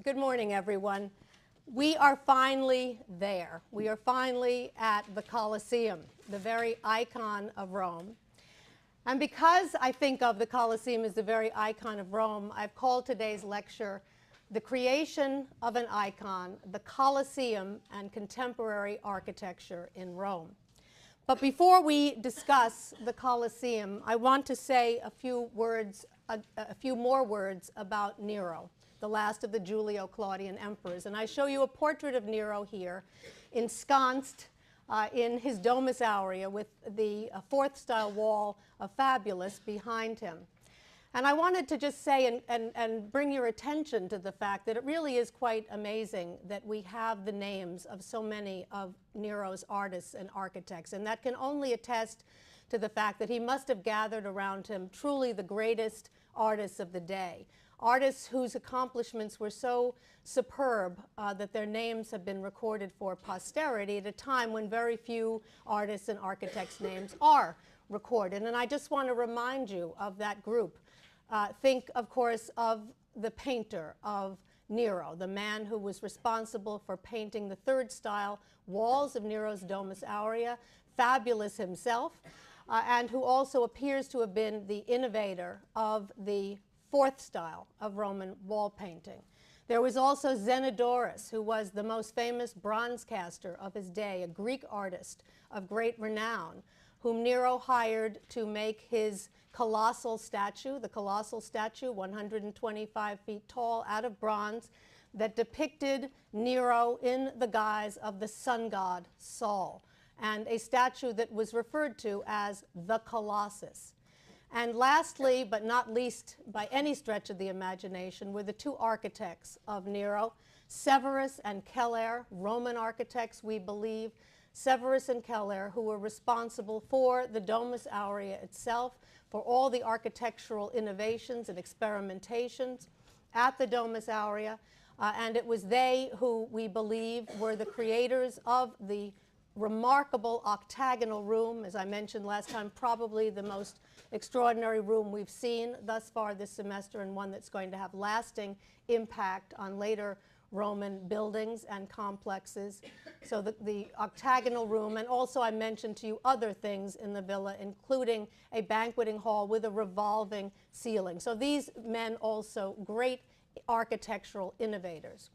Good morning, everyone. We are finally there. We are finally at the Colosseum, the very icon of Rome. And because I think of the Colosseum as the very icon of Rome, I've called today's lecture "The Creation of an Icon, the Colosseum and Contemporary Architecture in Rome." But before we discuss the Colosseum, I want to say a few more words about Nero, the last of the Julio-Claudian emperors. And I show you a portrait of Nero here, ensconced in his Domus Aurea with the fourth-style wall of Fabulous behind him. And I wanted to just say and bring your attention to the fact that it really is quite amazing that we have the names of so many of Nero's artists and architects. And that can only attest to the fact that he must have gathered around him truly the greatest artists of the day. Artists whose accomplishments were so superb that their names have been recorded for posterity at a time when very few artists and architects' names are recorded. And I just want to remind you of that group. Think, of course, of the painter of Nero, the man who was responsible for painting the third-style walls of Nero's Domus Aurea, Fabulous himself, and who also appears to have been the innovator of the fourth style of Roman wall painting. There was also Zenodorus, who was the most famous bronze caster of his day, a Greek artist of great renown, whom Nero hired to make his colossal statue, the colossal statue, 125 feet tall, out of bronze, that depicted Nero in the guise of the sun god Sol, and a statue that was referred to as the Colossus. And lastly, but not least by any stretch of the imagination, were the two architects of Nero, Severus and Keller, Roman architects, we believe, Severus and Keller, who were responsible for the Domus Aurea itself, for all the architectural innovations and experimentations at the Domus Aurea, and it was they who, we believe, were the creators of the remarkable octagonal room, as I mentioned last time, probably the most extraordinary room we've seen thus far this semester, and one that's going to have lasting impact on later Roman buildings and complexes. So the octagonal room, and also I mentioned to you other things in the villa, including a banqueting hall with a revolving ceiling. So these men also great architectural innovators.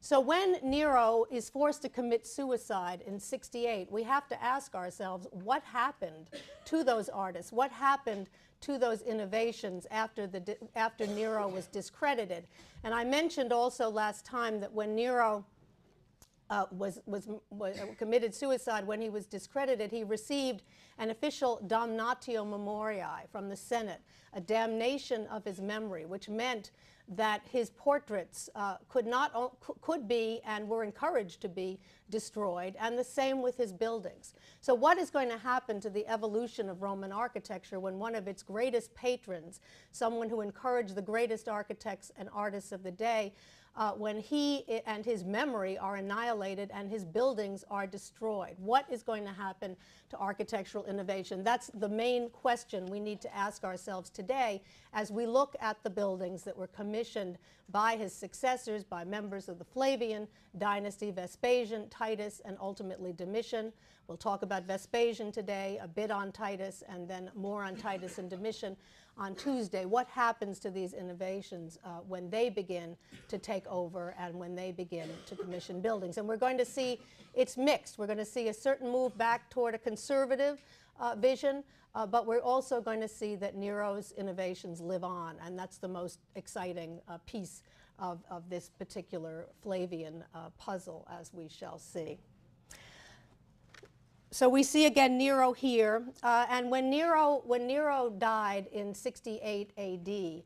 So when Nero is forced to commit suicide in 68, we have to ask ourselves, what happened to those artists? What happened to those innovations after Nero was discredited? And I mentioned also last time that when Nero committed suicide, when he was discredited, he received an official damnatio memoriae from the Senate, a damnation of his memory, which meant that his portraits could be and were encouraged to be destroyed, and the same with his buildings. So what is going to happen to the evolution of Roman architecture when one of its greatest patrons, someone who encouraged the greatest architects and artists of the day, when he and his memory are annihilated and his buildings are destroyed? What is going to happen to architectural innovation? That's the main question we need to ask ourselves today as we look at the buildings that were commissioned by his successors, by members of the Flavian dynasty, Vespasian, Titus, and ultimately Domitian. We'll talk about Vespasian today, a bit on Titus, and then more on Titus and Domitian on Tuesday. What happens to these innovations when they begin to take over and when they begin to commission buildings? And we're going to see it's mixed. We're going to see a certain move back toward a conservative vision, but we're also going to see that Nero's innovations live on, and that's the most exciting piece of this particular Flavian puzzle, as we shall see. So we see again Nero here, and when Nero died in 68 AD,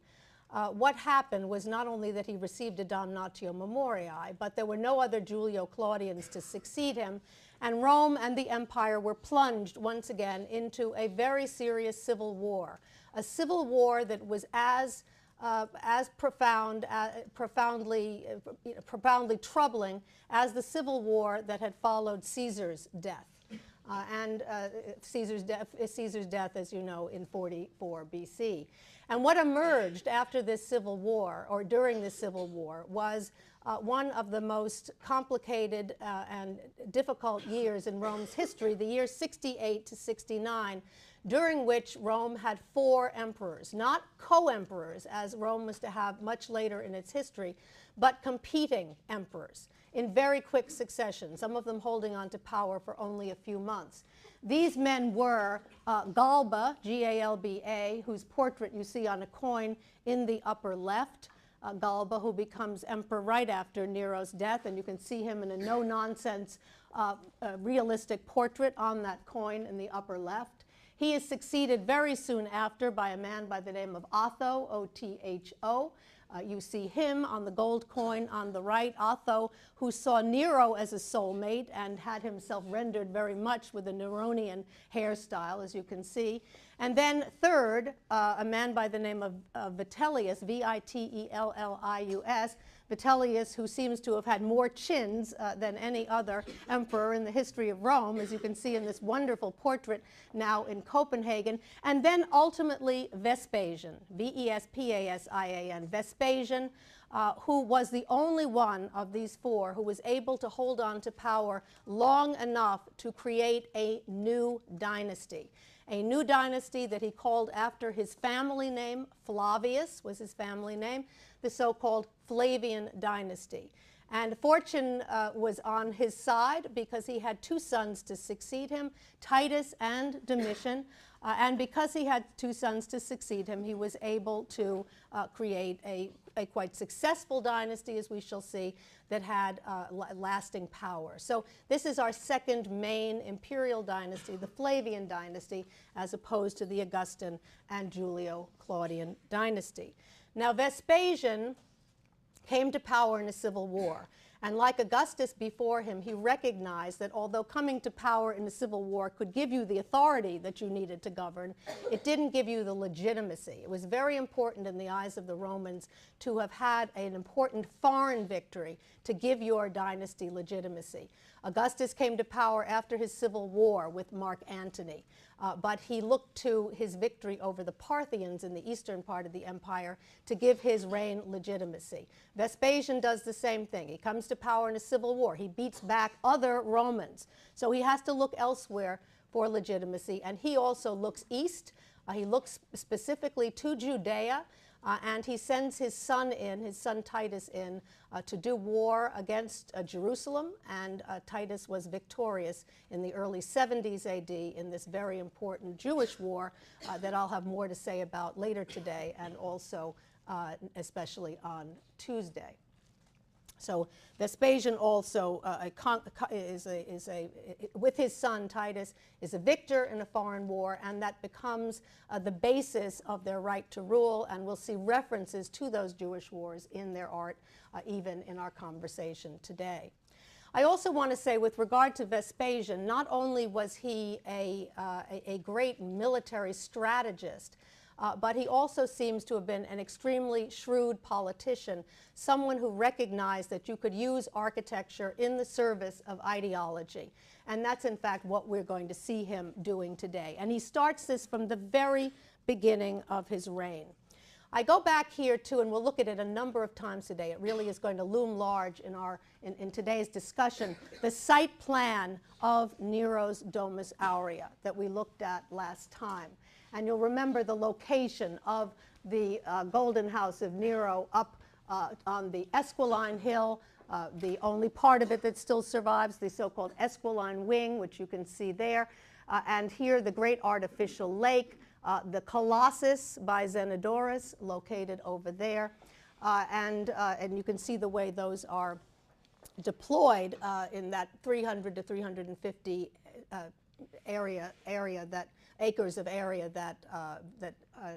what happened was not only that he received a damnatio memoriae, but there were no other Julio-Claudians to succeed him, and Rome and the empire were plunged once again into a very serious civil war, a civil war that was as profoundly troubling as the civil war that had followed Caesar's death. Caesar's death, as you know, in 44 BC. And what emerged after this civil war, or during this civil war, was one of the most complicated and difficult years in Rome's history, the years 68 to 69, during which Rome had 4 emperors, not co-emperors, as Rome was to have much later in its history, but competing emperors in very quick succession, some of them holding on to power for only a few months. These men were Galba, G-A-L-B-A, whose portrait you see on a coin in the upper left, Galba, who becomes emperor right after Nero's death, and you can see him in a no-nonsense realistic portrait on that coin in the upper left. He is succeeded very soon after by a man by the name of Otho, O-T-H-O. You see him on the gold coin on the right, Otho, who saw Nero as a soulmate and had himself rendered very much with a Neronian hairstyle, as you can see. And then third, a man by the name of Vitellius, V-I-T-E-L-L-I-U-S, Vitellius, who seems to have had more chins than any other emperor in the history of Rome, as you can see in this wonderful portrait now in Copenhagen. And then ultimately Vespasian, V-E-S-P-A-S-I-A-N, Vespasian, who was the only one of these 4 who was able to hold on to power long enough to create a new dynasty. A new dynasty that he called after his family name. Flavius was his family name, the so-called Flavian dynasty. And fortune was on his side because he had 2 sons to succeed him, Titus and Domitian. And because he had 2 sons to succeed him, he was able to create a quite successful dynasty, as we shall see, that had lasting power. So this is our second main imperial dynasty, the Flavian dynasty, as opposed to the Augustan and Julio-Claudian dynasty. Now, Vespasian came to power in a civil war. And like Augustus before him, he recognized that although coming to power in a civil war could give you the authority that you needed to govern, it didn't give you the legitimacy. It was very important in the eyes of the Romans to have had an important foreign victory to give your dynasty legitimacy. Augustus came to power after his civil war with Mark Antony, but he looked to his victory over the Parthians in the eastern part of the empire to give his reign legitimacy. Vespasian does the same thing. He comes to power in a civil war. He beats back other Romans, so he has to look elsewhere for legitimacy, and he also looks east. He looks specifically to Judea, and he sends his son Titus in, to do war against Jerusalem, and Titus was victorious in the early 70s AD in this very important Jewish war that I'll have more to say about later today, and also especially on Tuesday. So Vespasian also with his son Titus, is a victor in a foreign war, and that becomes the basis of their right to rule, and we'll see references to those Jewish wars in their art, even in our conversation today. I also want to say, with regard to Vespasian, not only was he a great military strategist, but he also seems to have been an extremely shrewd politician, someone who recognized that you could use architecture in the service of ideology. And that's, in fact, what we're going to see him doing today. And he starts this from the very beginning of his reign. I go back here, too, and we'll look at it a number of times today. It really is going to loom large in today's discussion, the site plan of Nero's Domus Aurea that we looked at last time. And you'll remember the location of the Golden House of Nero up on the Esquiline Hill, the only part of it that still survives, the so-called Esquiline Wing, which you can see there. And here, the great artificial lake, the Colossus by Zenodorus, located over there. And you can see the way those are deployed in that 300 to 350 acres of area that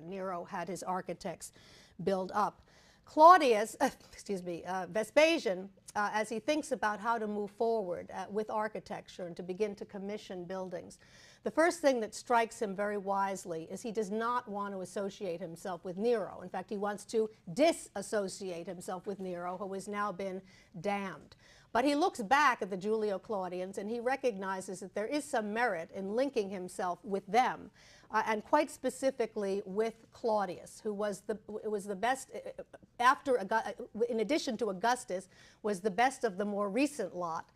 Nero had his architects build up. Vespasian, as he thinks about how to move forward with architecture and to begin to commission buildings, The first thing that strikes him very wisely is he does not want to associate himself with Nero. In fact, he wants to disassociate himself with Nero, who has now been damned. But he looks back at the Julio-Claudians and he recognizes that there is some merit in linking himself with them, and quite specifically with Claudius, who was the best, in addition to Augustus, was the best of the more recent lot.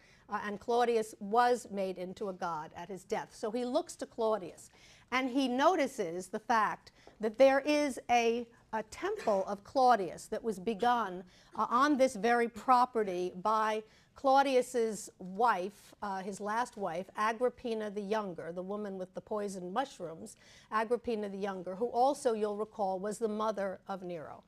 And Claudius was made into a god at his death. So he looks to Claudius, and he notices the fact that there is a temple of Claudius that was begun on this very property by Claudius's wife, his last wife, Agrippina the Younger, the woman with the poisoned mushrooms, Agrippina the Younger, who also, you'll recall, was the mother of Nero.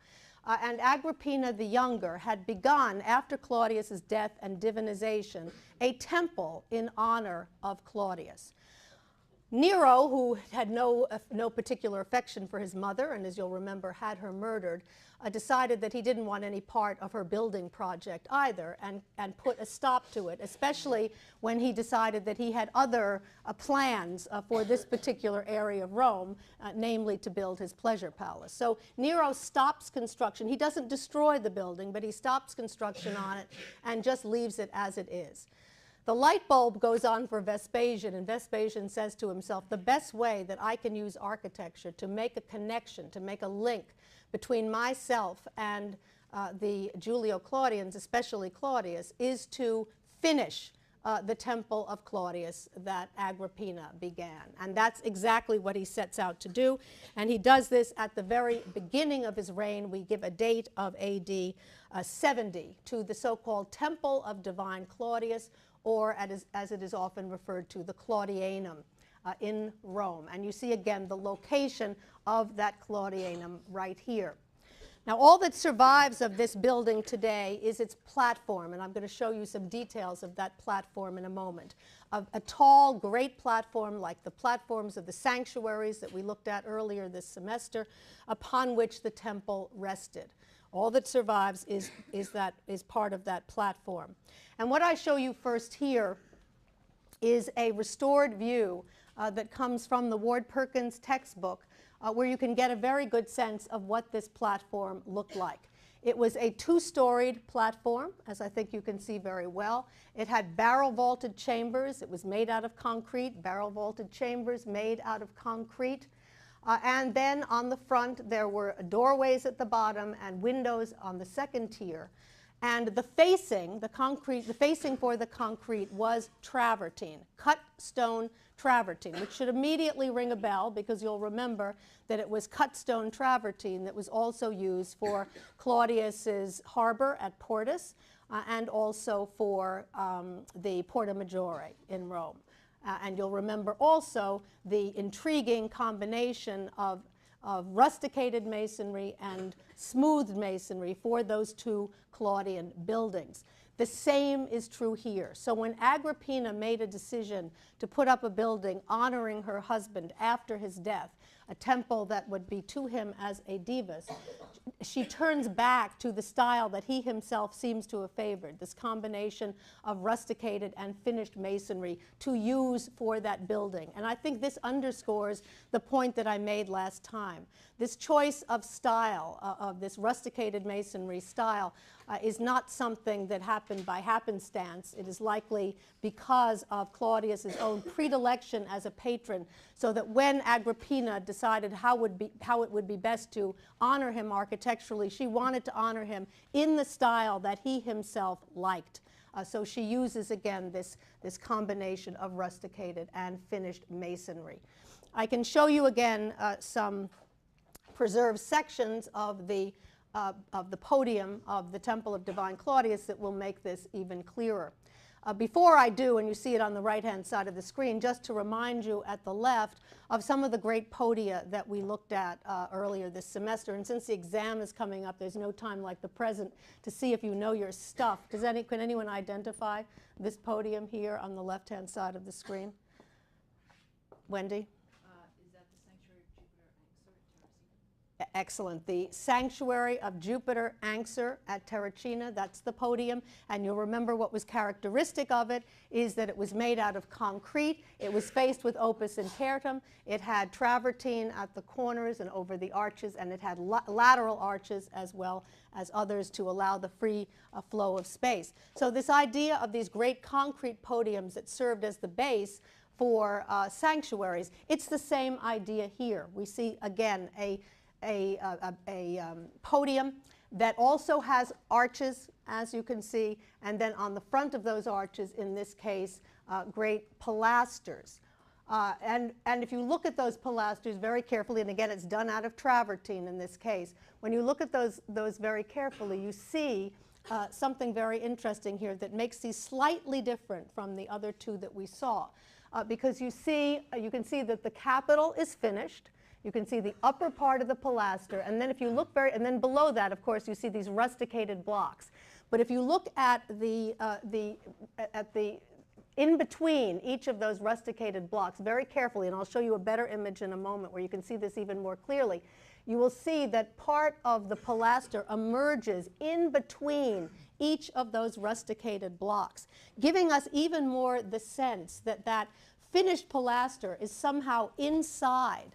And Agrippina the Younger had begun, after Claudius's death and divinization, a temple in honor of Claudius. Nero, who had no particular affection for his mother, and as you'll remember, had her murdered, decided that he didn't want any part of her building project either, and put a stop to it, especially when he decided that he had other plans for this particular area of Rome, namely to build his pleasure palace. So Nero stops construction. He doesn't destroy the building, but he stops construction on it and just leaves it as it is. The light bulb goes on for Vespasian, and Vespasian says to himself, the best way that I can use architecture to make a connection, to make a link between myself and the Julio-Claudians, especially Claudius, is to finish the temple of Claudius that Agrippina began. And that's exactly what he sets out to do. And he does this at the very beginning of his reign. We give a date of AD 70 to the so-called Temple of Divine Claudius, or as it is often referred to, the Claudianum in Rome. And you see again the location of that Claudianum right here. Now, all that survives of this building today is its platform, and I'm going to show you some details of that platform in a moment. A tall, great platform like the platforms of the sanctuaries that we looked at earlier this semester, upon which the temple rested. All that survives is part of that platform. And what I show you first here is a restored view that comes from the Ward Perkins textbook, where you can get a very good sense of what this platform looked like. It was a two-storied platform, as I think you can see very well. It had barrel-vaulted chambers. It was made out of concrete, barrel-vaulted chambers made out of concrete. And then on the front, there were doorways at the bottom and windows on the second tier. And the facing for the concrete was travertine, cut stone travertine, which should immediately ring a bell because you'll remember that it was cut stone travertine that was also used for Claudius's harbor at Portus and also for the Porta Maggiore in Rome. And you'll remember also the intriguing combination of rusticated masonry and smoothed masonry for those two Claudian buildings. The same is true here. So when Agrippina made a decision to put up a building honoring her husband after his death, a temple that would be to him as a divus, she turns back to the style that he himself seems to have favored, this combination of rusticated and finished masonry to use for that building. And I think this underscores the point that I made last time. This choice of style, of this rusticated masonry style, is not something that happened by happenstance. It is likely because of Claudius's own predilection as a patron, so that when Agrippina decided how it would be best to honor him architecturally, she wanted to honor him in the style that he himself liked. So she uses, again, this combination of rusticated and finished masonry. I can show you again some preserved sections of the podium of the Temple of Divine Claudius that will make this even clearer. Before I do, and you see it on the right-hand side of the screen, just to remind you at the left of some of the great podia that we looked at earlier this semester. And since the exam is coming up, there's no time like the present to see if you know your stuff. Can anyone identify this podium here on the left-hand side of the screen? Wendy? Is that the Sanctuary of Jupiter and excellent. The sanctuary of Jupiter Anxur at Terracina, that's the podium. And you'll remember what was characteristic of it is that it was made out of concrete. It was faced with opus impertum. It had travertine at the corners and over the arches, and it had lateral arches as well as others to allow the free flow of space. So this idea of these great concrete podiums that served as the base for sanctuaries, it's the same idea here. We see again a podium that also has arches, as you can see, and then on the front of those arches, in this case, great pilasters. And if you look at those pilasters very carefully, and again, it's done out of travertine in this case, when you look at those very carefully, you see something very interesting here that makes these slightly different from the other two that we saw. Because you can see that the capital is finished. You can see the upper part of the pilaster, and then if you look and then below that, of course, you see these rusticated blocks. But if you look at the in between each of those rusticated blocks very carefully, and I'll show you a better image in a moment where you can see this even more clearly, you will see that part of the pilaster emerges in between each of those rusticated blocks, giving us even more the sense that that finished pilaster is somehow inside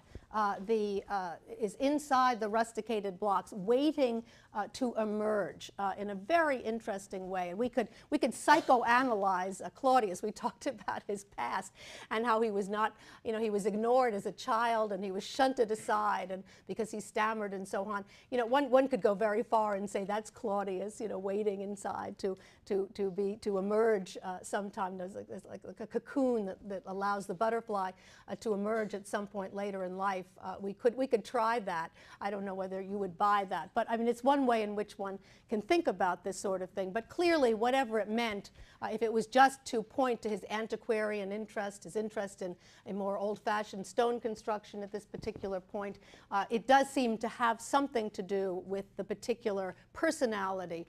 inside the rusticated blocks, waiting to emerge in a very interesting way. And we could psychoanalyze Claudius. We talked about his past and how he was not, he was ignored as a child and he was shunted aside, and because he stammered and so on. One could go very far and say that's Claudius, waiting inside to emerge sometime. There's like a cocoon that allows the butterfly to emerge at some point later in life. We could try that. I don't know whether you would buy that, but I mean, it's one way in which one can think about this sort of thing. But clearly, whatever it meant, if it was just to point to his antiquarian interest, his interest in a more old-fashioned stone construction at this particular point, it does seem to have something to do with the particular personality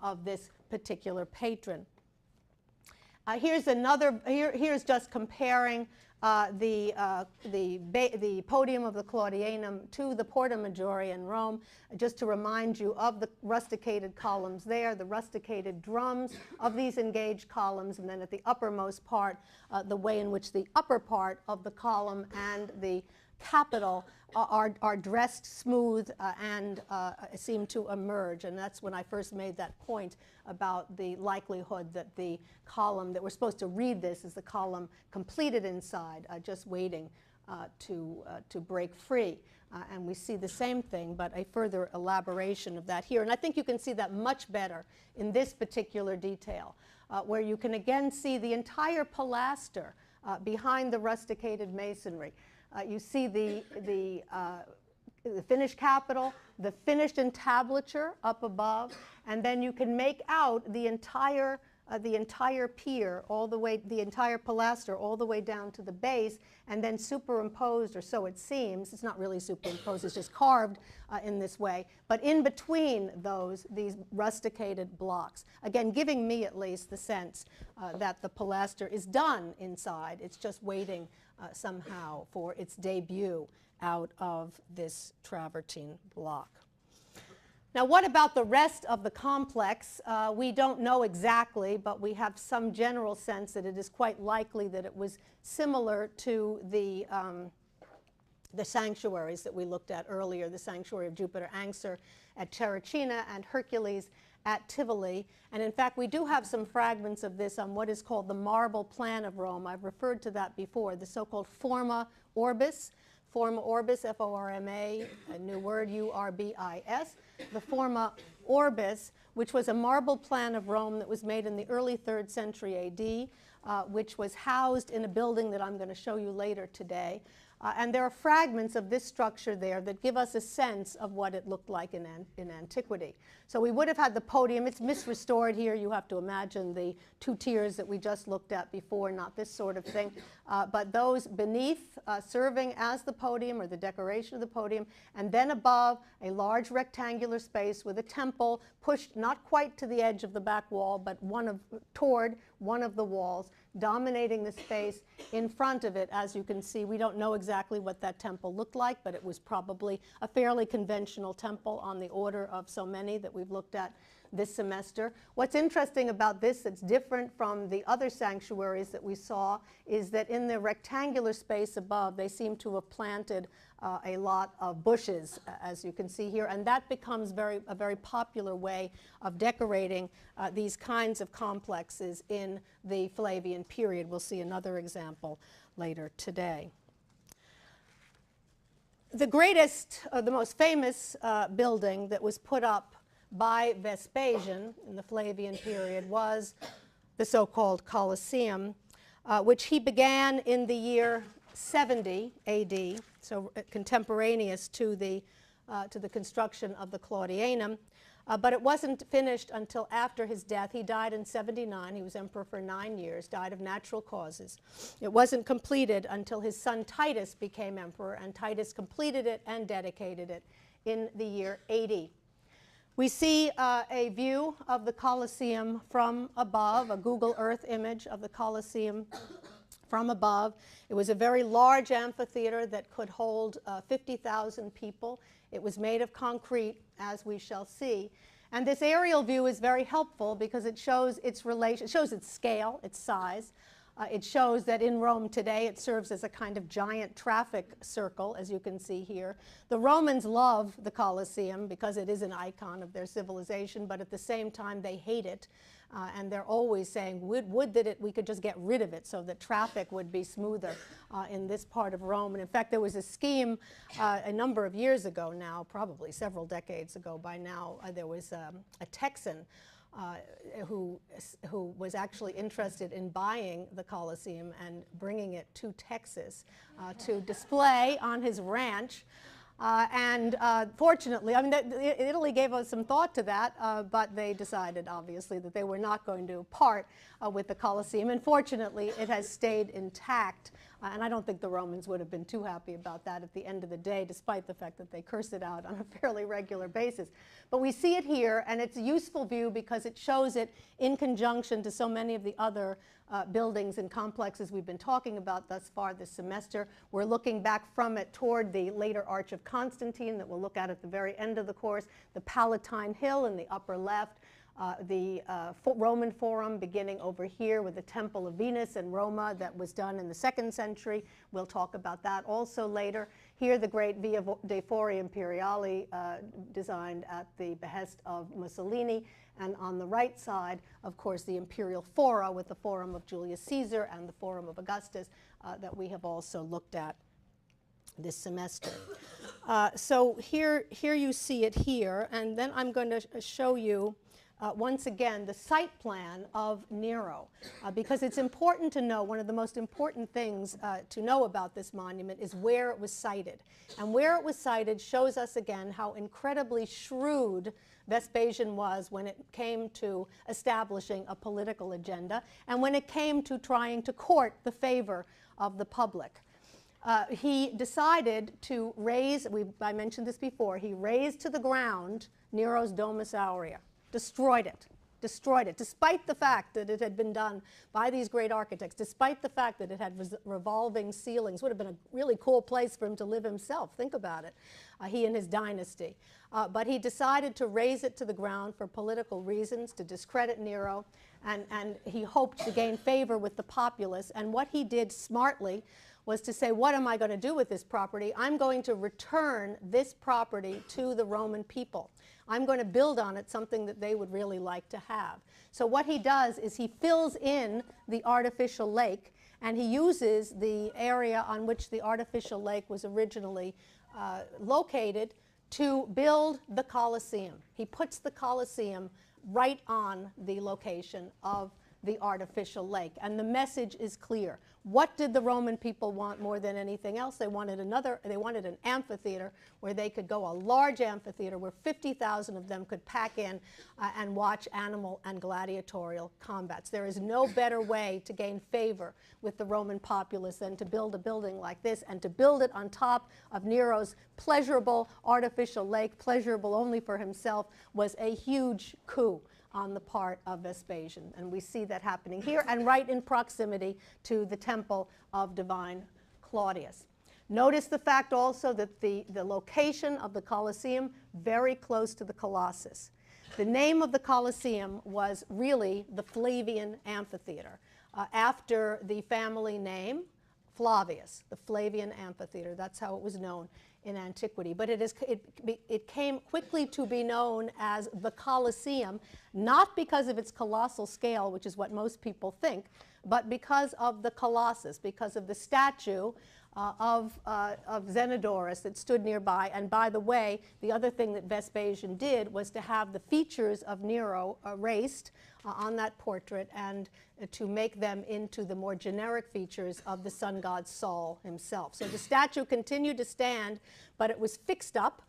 of this particular patron. Here's just comparing the podium of the Claudianum to the Porta Maggiore in Rome, just to remind you of the rusticated columns there, the rusticated drums of these engaged columns, and then at the uppermost part, the way in which the upper part of the column and the capital are dressed smooth and seem to emerge. And that's when I first made that point about the likelihood that the column that we're supposed to read this is the column completed inside, just waiting to break free. And we see the same thing, but a further elaboration of that here. And I think you can see that much better in this particular detail, where you can again see the entire pilaster behind the rusticated masonry. You see the finished capital, the finished entablature up above, and then you can make out the entire pier, all the way, the entire pilaster, all the way down to the base, and then superimposed, or so it seems. It's not really superimposed; it's just carved in this way. But in between these rusticated blocks, again, giving me at least the sense that the pilaster is done inside. It's just waiting somehow for its debut out of this travertine block. Now, what about the rest of the complex? We don't know exactly, but we have some general sense that it is quite likely that it was similar to the sanctuaries that we looked at earlier, the sanctuary of Jupiter Anxur at Terracina and Hercules at Tivoli. And in fact, we do have some fragments of this on what is called the marble plan of Rome. I've referred to that before, the so-called forma orbis. Forma orbis, F-O-R-M-A, a new word, U-R-B-I-S. The forma orbis, which was a marble plan of Rome that was made in the early 3rd century A.D., which was housed in a building that I'm going to show you later today. And there are fragments of this structure there that give us a sense of what it looked like in antiquity. So we would have had the podium. It's misrestored here. You have to imagine the 2 tiers that we just looked at before, not this sort of thing. But those beneath serving as the podium or the decoration of the podium, and then above a large rectangular space with a temple pushed not quite to the edge of the back wall, but toward one of the walls, dominating the space in front of it. As you can see, we don't know exactly what that temple looked like, but it was probably a fairly conventional temple on the order of so many that we've looked at this semester. What's interesting about this that's different from the other sanctuaries that we saw is that in the rectangular space above, they seem to have planted a lot of bushes, as you can see here, and that becomes a very popular way of decorating these kinds of complexes in the Flavian period. We'll see another example later today. The greatest, the most famous building that was put up by Vespasian in the Flavian period was the so-called Colosseum, which he began in the year 70 AD, so contemporaneous to the construction of the Claudianum. But it wasn't finished until after his death. He died in 79. He was emperor for 9 years, died of natural causes. It wasn't completed until his son Titus became emperor, and Titus completed it and dedicated it in the year 80. We see a view of the Colosseum from above, a Google Earth image of the Colosseum from above. It was a very large amphitheater that could hold 50,000 people. It was made of concrete, as we shall see. And this aerial view is very helpful because it shows its relation, it shows its scale, its size. It shows that in Rome today it serves as a kind of giant traffic circle, as you can see here. The Romans love the Colosseum because it is an icon of their civilization, but at the same time they hate it. And they're always saying, would that we could just get rid of it so that traffic would be smoother in this part of Rome. And in fact, there was a scheme a number of years ago now, probably several decades ago by now. There was a Texan who was actually interested in buying the Colosseum and bringing it to Texas to display on his ranch. Fortunately, I mean, Italy gave us some thought to that, but they decided, obviously, that they were not going to part with the Colosseum. And fortunately, it has stayed intact. And I don't think the Romans would have been too happy about that at the end of the day, despite the fact that they curse it out on a fairly regular basis. But we see it here, and it's a useful view because it shows it in conjunction to so many of the other buildings and complexes we've been talking about thus far this semester. We're looking back from it toward the later Arch of Constantine that we'll look at the very end of the course, the Palatine Hill in the upper left, the Roman Forum beginning over here with the Temple of Venus in Roma that was done in the 2nd century. We'll talk about that also later. Here the great Via dei Fori Imperiali designed at the behest of Mussolini. And on the right side, of course, the imperial fora with the Forum of Julius Caesar and the Forum of Augustus that we have also looked at this semester. So here you see it here, and then I'm going to show you once again the site plan of Nero, because it's important to know, one of the most important things to know about this monument is where it was sited. And where it was sited shows us again how incredibly shrewd Vespasian was when it came to establishing a political agenda and when it came to trying to court the favor of the public. He decided to raise, I mentioned this before, he razed to the ground Nero's Domus Aurea, destroyed it, despite the fact that it had been done by these great architects, despite the fact that it had revolving ceilings. Would have been a really cool place for him to live himself. Think about it, he and his dynasty. But he decided to raze it to the ground for political reasons, to discredit Nero, and he hoped to gain favor with the populace. And what he did smartly was to say, what am I going to do with this property? I'm going to return this property to the Roman people. I'm going to build on it something that they would really like to have. So what he does is he fills in the artificial lake, and he uses the area on which the artificial lake was originally located to build the Colosseum. He puts the Colosseum right on the location of the artificial lake. And the message is clear. What did the Roman people want more than anything else? They wanted an amphitheater where they could go, a large amphitheater where 50,000 of them could pack in and watch animal and gladiatorial combats. There is no better way to gain favor with the Roman populace than to build a building like this, and to build it on top of Nero's pleasurable artificial lake, pleasurable only for himself, was a huge coup. on the part of Vespasian. And we see that happening here and right in proximity to the temple of divine Claudius. Notice the fact also that the location of the Colosseum very close to the Colossus. The name of the Colosseum was really the Flavian Amphitheater, after the family name Flavius, the Flavian Amphitheater. That's how it was known in antiquity. But it came quickly to be known as the Colosseum, not because of its colossal scale, which is what most people think, but because of the Colossus, because of the statue of Zenodorus that stood nearby. And by the way, the other thing that Vespasian did was to have the features of Nero erased on that portrait and to make them into the more generic features of the sun god Sol himself. So the statue continued to stand, but it was fixed up.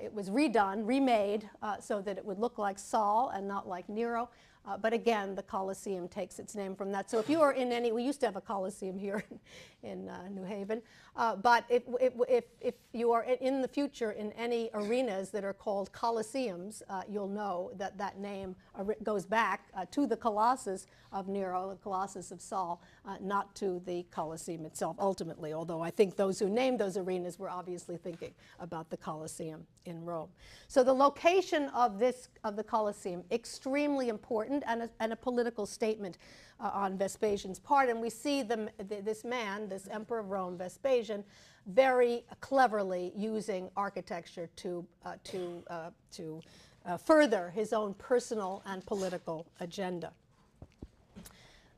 It was redone, remade, so that it would look like Sol and not like Nero. But again, the Colosseum takes its name from that. So if you are in any, we used to have a Colosseum here in New Haven, but if you are in the future in any arenas that are called Colosseums, you'll know that that name goes back to the Colossus of Nero, the Colossus of Sol, not to the Colosseum itself ultimately, although I think those who named those arenas were obviously thinking about the Colosseum in Rome. So the location of the Colosseum, extremely important, and a political statement on Vespasian's part. And we see this man, this emperor of Rome, Vespasian, very cleverly using architecture to further his own personal and political agenda.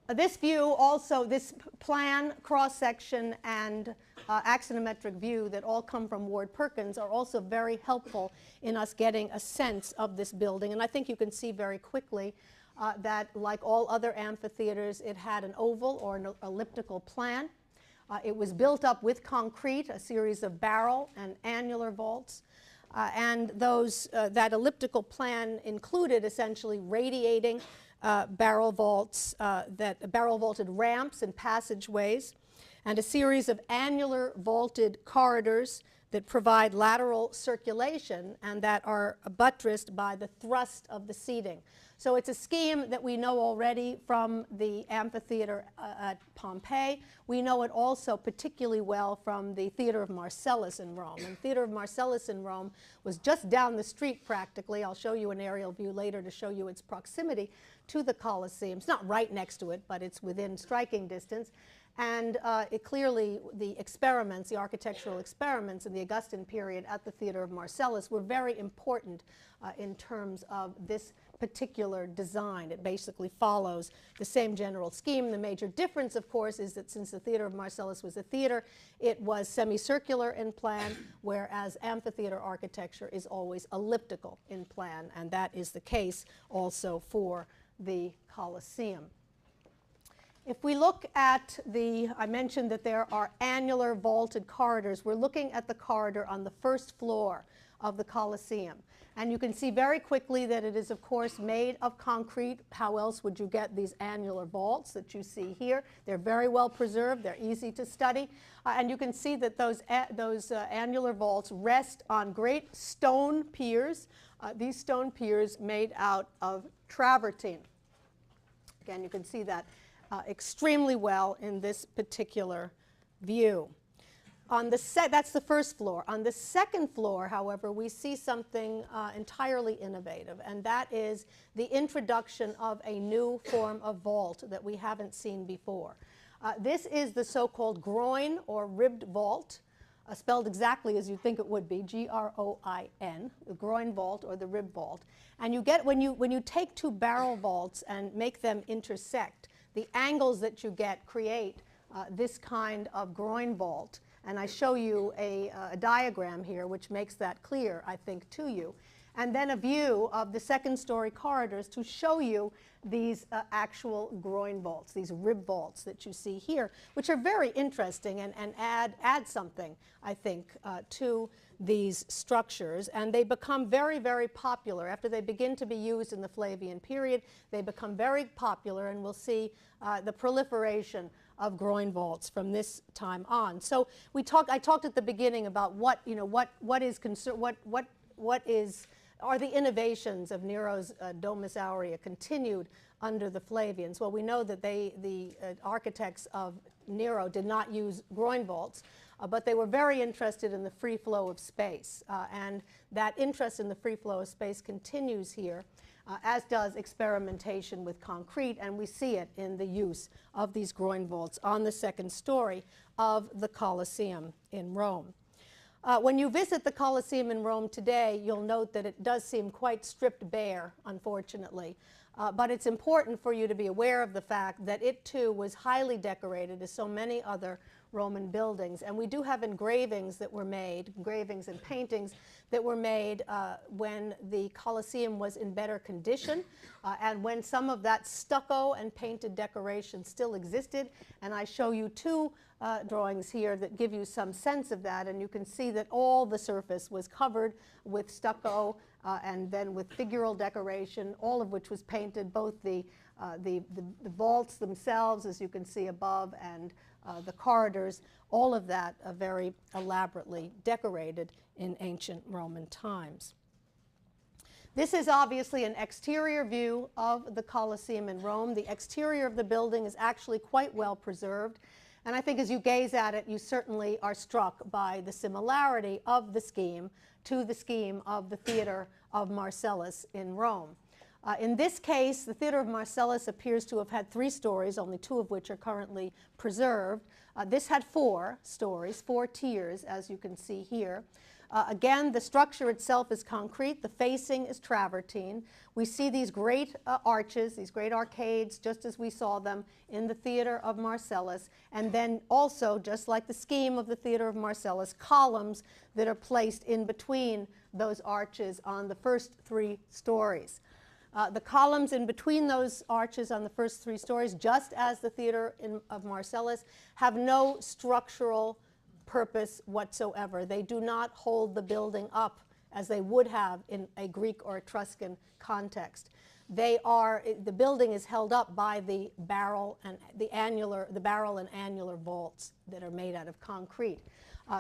This view also, this plan, cross-section, and axonometric view that all come from Ward Perkins are also very helpful in us getting a sense of this building. And I think you can see very quickly that, like all other amphitheaters, it had an oval or an elliptical plan. It was built up with concrete, a series of barrel and annular vaults. And that elliptical plan included essentially radiating barrel vaulted ramps and passageways, and a series of annular vaulted corridors that provide lateral circulation and that are buttressed by the thrust of the seating. So it's a scheme that we know already from the amphitheater at Pompeii. We know it also particularly well from the Theater of Marcellus in Rome. And the Theater of Marcellus in Rome was just down the street practically. I'll show you an aerial view later to show you its proximity to the Colosseum. It's not right next to it, but it's within striking distance. And clearly the experiments, the architectural experiments in the Augustan period at the Theater of Marcellus were very important in terms of this particular design. It basically follows the same general scheme. The major difference, of course, is that since the Theater of Marcellus was a theater, it was semicircular in plan, whereas amphitheater architecture is always elliptical in plan, and that is the case also for the Colosseum. If we look at I mentioned that there are annular vaulted corridors. We're looking at the corridor on the first floor of the Colosseum. And you can see very quickly that it is, of course, made of concrete. How else would you get these annular vaults that you see here? They're very well preserved. They're easy to study. And you can see that those annular vaults rest on great stone piers. These stone piers made out of travertine. Again, you can see that extremely well in this particular view. That's the first floor. On the second floor, however, we see something entirely innovative, and that is the introduction of a new form of vault that we haven't seen before. This is the so-called groin or ribbed vault, spelled exactly as you'd think it would be, G-R-O-I-N, the groin vault or the rib vault. And you get, when you take two barrel vaults and make them intersect, the angles that you get create this kind of groin vault. And I show you a diagram here which makes that clear, I think, to you. And then a view of the second-story corridors to show you these actual groin vaults, these rib vaults that you see here, which are very interesting and add something, I think, to these structures. And they become very, very popular. After they begin to be used in the Flavian period, they become very popular, and we'll see the proliferation of groin vaults from this time on. So I talked at the beginning about what is are the innovations of Nero's Domus Aurea continued under the Flavians? Well, we know that the architects of Nero did not use groin vaults, but they were very interested in the free flow of space. And that interest in the free flow of space continues here, as does experimentation with concrete, and we see it in the use of these groin vaults on the second story of the Colosseum in Rome. When you visit the Colosseum in Rome today, you'll note that it does seem quite stripped bare, unfortunately. But it's important for you to be aware of the fact that it too was highly decorated, as so many other Roman buildings. And we do have engravings that were made, engravings and paintings that were made when the Colosseum was in better condition and when some of that stucco and painted decoration still existed. And I show you two drawings here that give you some sense of that, and you can see that all the surface was covered with stucco and then with figural decoration, all of which was painted, both the vaults themselves, as you can see above, and the corridors, all of that very elaborately decorated in ancient Roman times. This is obviously an exterior view of the Colosseum in Rome. The exterior of the building is actually quite well preserved. And I think as you gaze at it, you certainly are struck by the similarity of the scheme to the scheme of the Theater of Marcellus in Rome. In this case, the Theater of Marcellus appears to have had 3 stories, only 2 of which are currently preserved. This had 4 stories, 4 tiers, as you can see here. Again, the structure itself is concrete. The facing is travertine. We see these great arches, these great arcades, just as we saw them in the Theater of Marcellus. And then also, just like the scheme of the Theater of Marcellus, columns that are placed in between those arches on the first 3 stories. The columns in between those arches on the first 3 stories, just as the Theater of Marcellus, have no structural purpose whatsoever. They do not hold the building up as they would have in a Greek or Etruscan context. The building is held up by the barrel and annular vaults that are made out of concrete.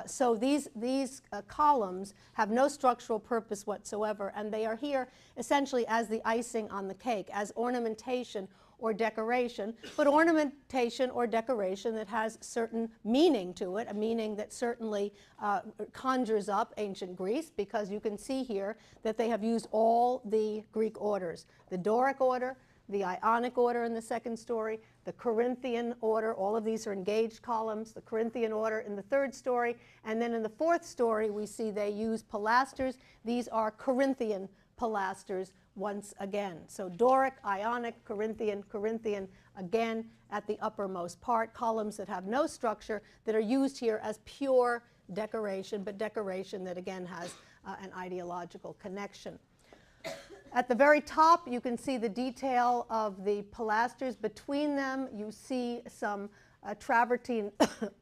So these columns have no structural purpose whatsoever, and they are here essentially as the icing on the cake, as ornamentation or decoration, but ornamentation or decoration that has certain meaning to it, a meaning that certainly conjures up ancient Greece, because you can see here that they have used all the Greek orders: the Doric order, the Ionic order in the second story, the Corinthian order. All of these are engaged columns. The Corinthian order in the third story, and then in the fourth story we see they use pilasters. These are Corinthian pilasters once again. So Doric, Ionic, Corinthian, Corinthian again at the uppermost part, columns that have no structure, that are used here as pure decoration, but decoration that again has an ideological connection. At the very top, you can see the detail of the pilasters. Between them, you see some travertine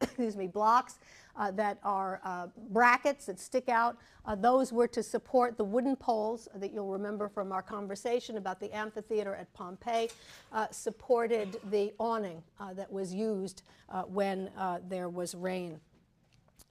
excuse me, blocks that are brackets that stick out. Those were to support the wooden poles that you'll remember from our conversation about the amphitheater at Pompeii, supported the awning that was used when there was rain.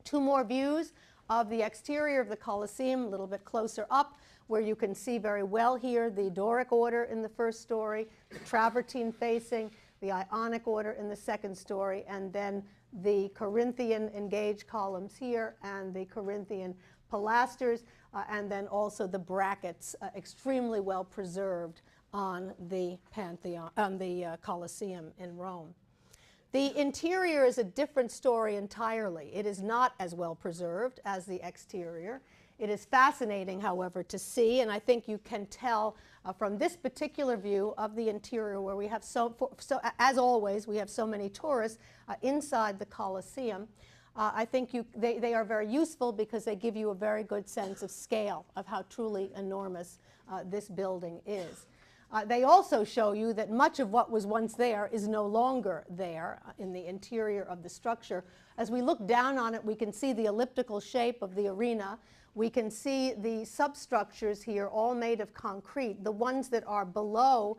2 more views of the exterior of the Colosseum, a little bit closer up, where you can see very well here the Doric order in the first story, the travertine facing, the Ionic order in the second story, and then the Corinthian engaged columns here and the Corinthian pilasters, and then also the brackets, extremely well preserved on the Colosseum in Rome. The interior is a different story entirely. It is not as well preserved as the exterior. It is fascinating, however, to see, and I think you can tell from this particular view of the interior, where we have as always, we have so many tourists inside the Colosseum. I think they are very useful because they give you a very good sense of scale of how truly enormous this building is. They also show you that much of what was once there is no longer there in the interior of the structure. As we look down on it, we can see the elliptical shape of the arena. We can see the substructures here, all made of concrete. The ones that are below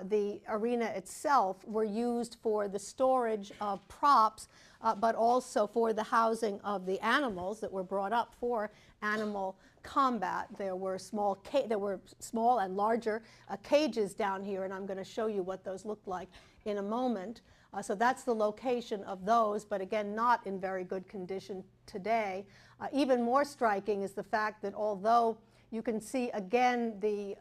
the arena itself were used for the storage of props, but also for the housing of the animals that were brought up for animal combat. There were small and larger cages down here, and I'm going to show you what those looked like in a moment. So that's the location of those, but again, not in very good condition today. Even more striking is the fact that although you can see again the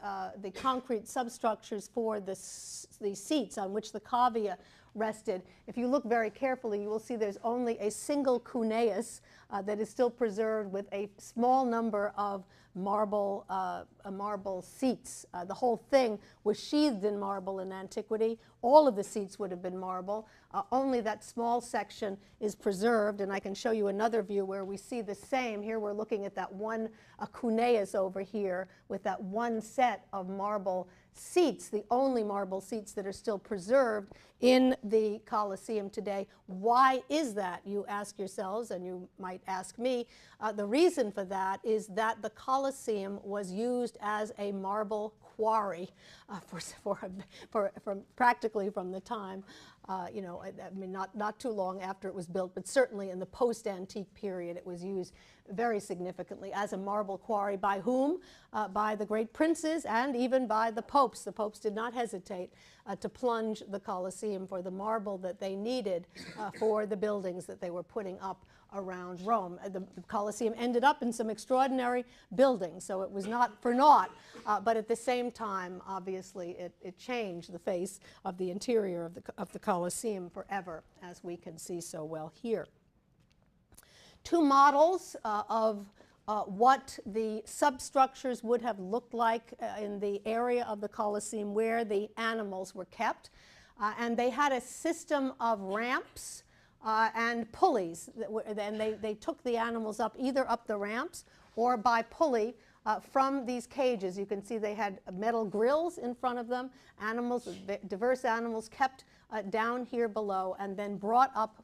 concrete substructures for the seats on which the cavia rested, if you look very carefully, you will see there's only a single cuneus that is still preserved with a small number of marble seats. The whole thing was sheathed in marble in antiquity. All of the seats would have been marble. Only that small section is preserved, and I can show you another view where we see the same. Here we're looking at that one cuneus over here with that one set of marble seats, the only marble seats that are still preserved in the Colosseum today. Why is that, you ask yourselves, and you might ask me. The reason for that is that the Colosseum was used as a marble quarry practically from the time, I mean, not too long after it was built, but certainly in the post-antique period it was used very significantly as a marble quarry. By whom? By the great princes and even by the popes. The popes did not hesitate to plunge the Colosseum for the marble that they needed for the buildings that they were putting up around Rome. The Colosseum ended up in some extraordinary buildings, so it was not for naught, but at the same time, obviously, it changed the face of the interior of the Colosseum forever, as we can see so well here. Two models of what the substructures would have looked like in the area of the Colosseum where the animals were kept. And they had a system of ramps and pulleys, and they took the animals up either up the ramps or by pulley from these cages. You can see they had metal grills in front of them, diverse animals kept down here below and then brought up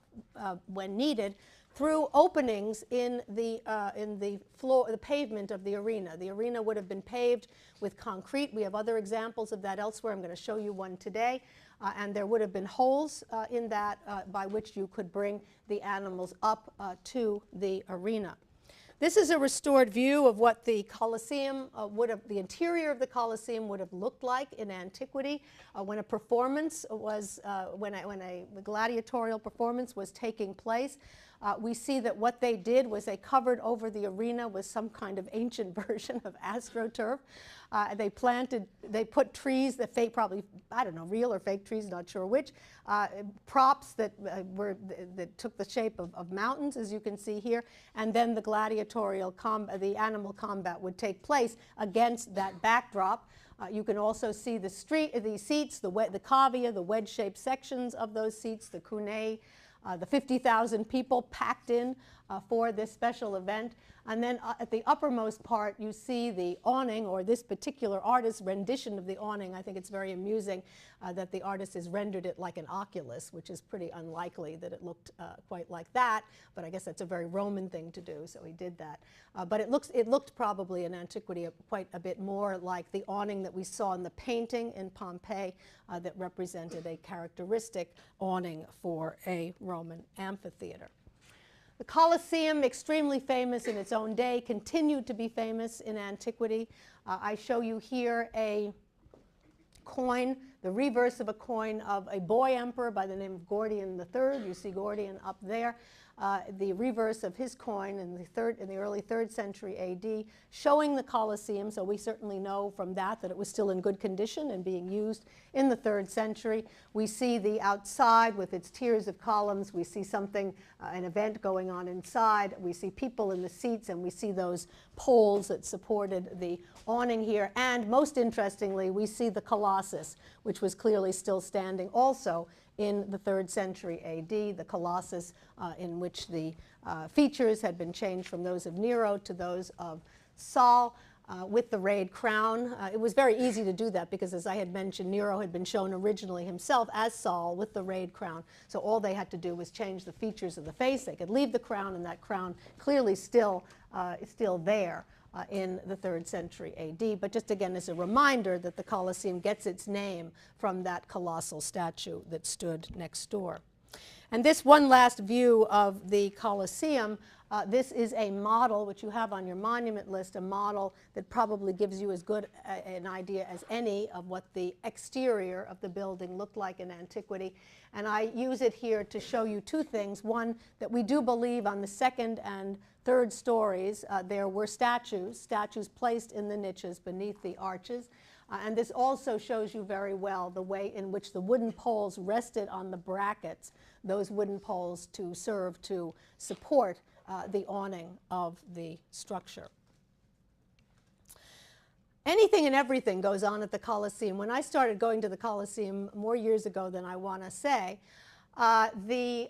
when needed through openings in the floor, the pavement of the arena. The arena would have been paved with concrete. We have other examples of that elsewhere. I'm going to show you one today. And there would have been holes in that by which you could bring the animals up to the arena. This is a restored view of what the Colosseum the interior of the Colosseum would have looked like in antiquity when a performance was, when a gladiatorial performance was taking place. We see that what they did was they covered over the arena with some kind of ancient version of AstroTurf. They put trees, probably, I don't know, real or fake trees, not sure which, props that took the shape of mountains, as you can see here, and then the gladiatorial the animal combat would take place against that backdrop. You can also see the seats, the cavia, the wedge-shaped sections of those seats, the cunei, the 50,000 people packed in for this special event. And then at the uppermost part, you see the awning, or this particular artist's rendition of the awning. I think it's very amusing that the artist has rendered it like an oculus, which is pretty unlikely that it looked quite like that. But I guess that's a very Roman thing to do, so he did that. But it looked probably in antiquity quite a bit more like the awning that we saw in the painting in Pompeii that represented a characteristic awning for a Roman amphitheater. The Colosseum, extremely famous in its own day, continued to be famous in antiquity. I show you here a coin, the reverse of a coin of a boy emperor by the name of Gordian III. You see Gordian up there. The reverse of his coin in the early 3rd century AD, showing the Colosseum, so we certainly know from that it was still in good condition and being used in the 3rd century. We see the outside with its tiers of columns. We see something, an event going on inside. We see people in the seats, and we see those poles that supported the awning here. And most interestingly, we see the Colossus, which was clearly still standing also in the 3rd century AD, the Colossus in which the features had been changed from those of Nero to those of Saul with the rayed crown. It was very easy to do that because, as I had mentioned, Nero had been shown originally himself as Saul with the rayed crown. So all they had to do was change the features of the face. They could leave the crown, and that crown clearly still is still there in the 3rd century AD, but just again as a reminder that the Colosseum gets its name from that colossal statue that stood next door. And this one last view of the Colosseum This is a model, which you have on your monument list, a model that probably gives you as good an idea as any of what the exterior of the building looked like in antiquity. And I use it here to show you two things. One, that we do believe on the second and third stories there were statues placed in the niches beneath the arches. And this also shows you very well the way in which the wooden poles rested on the brackets, those wooden poles to serve to support the awning of the structure. Anything and everything goes on at the Colosseum. When I started going to the Colosseum more years ago than I want to say, the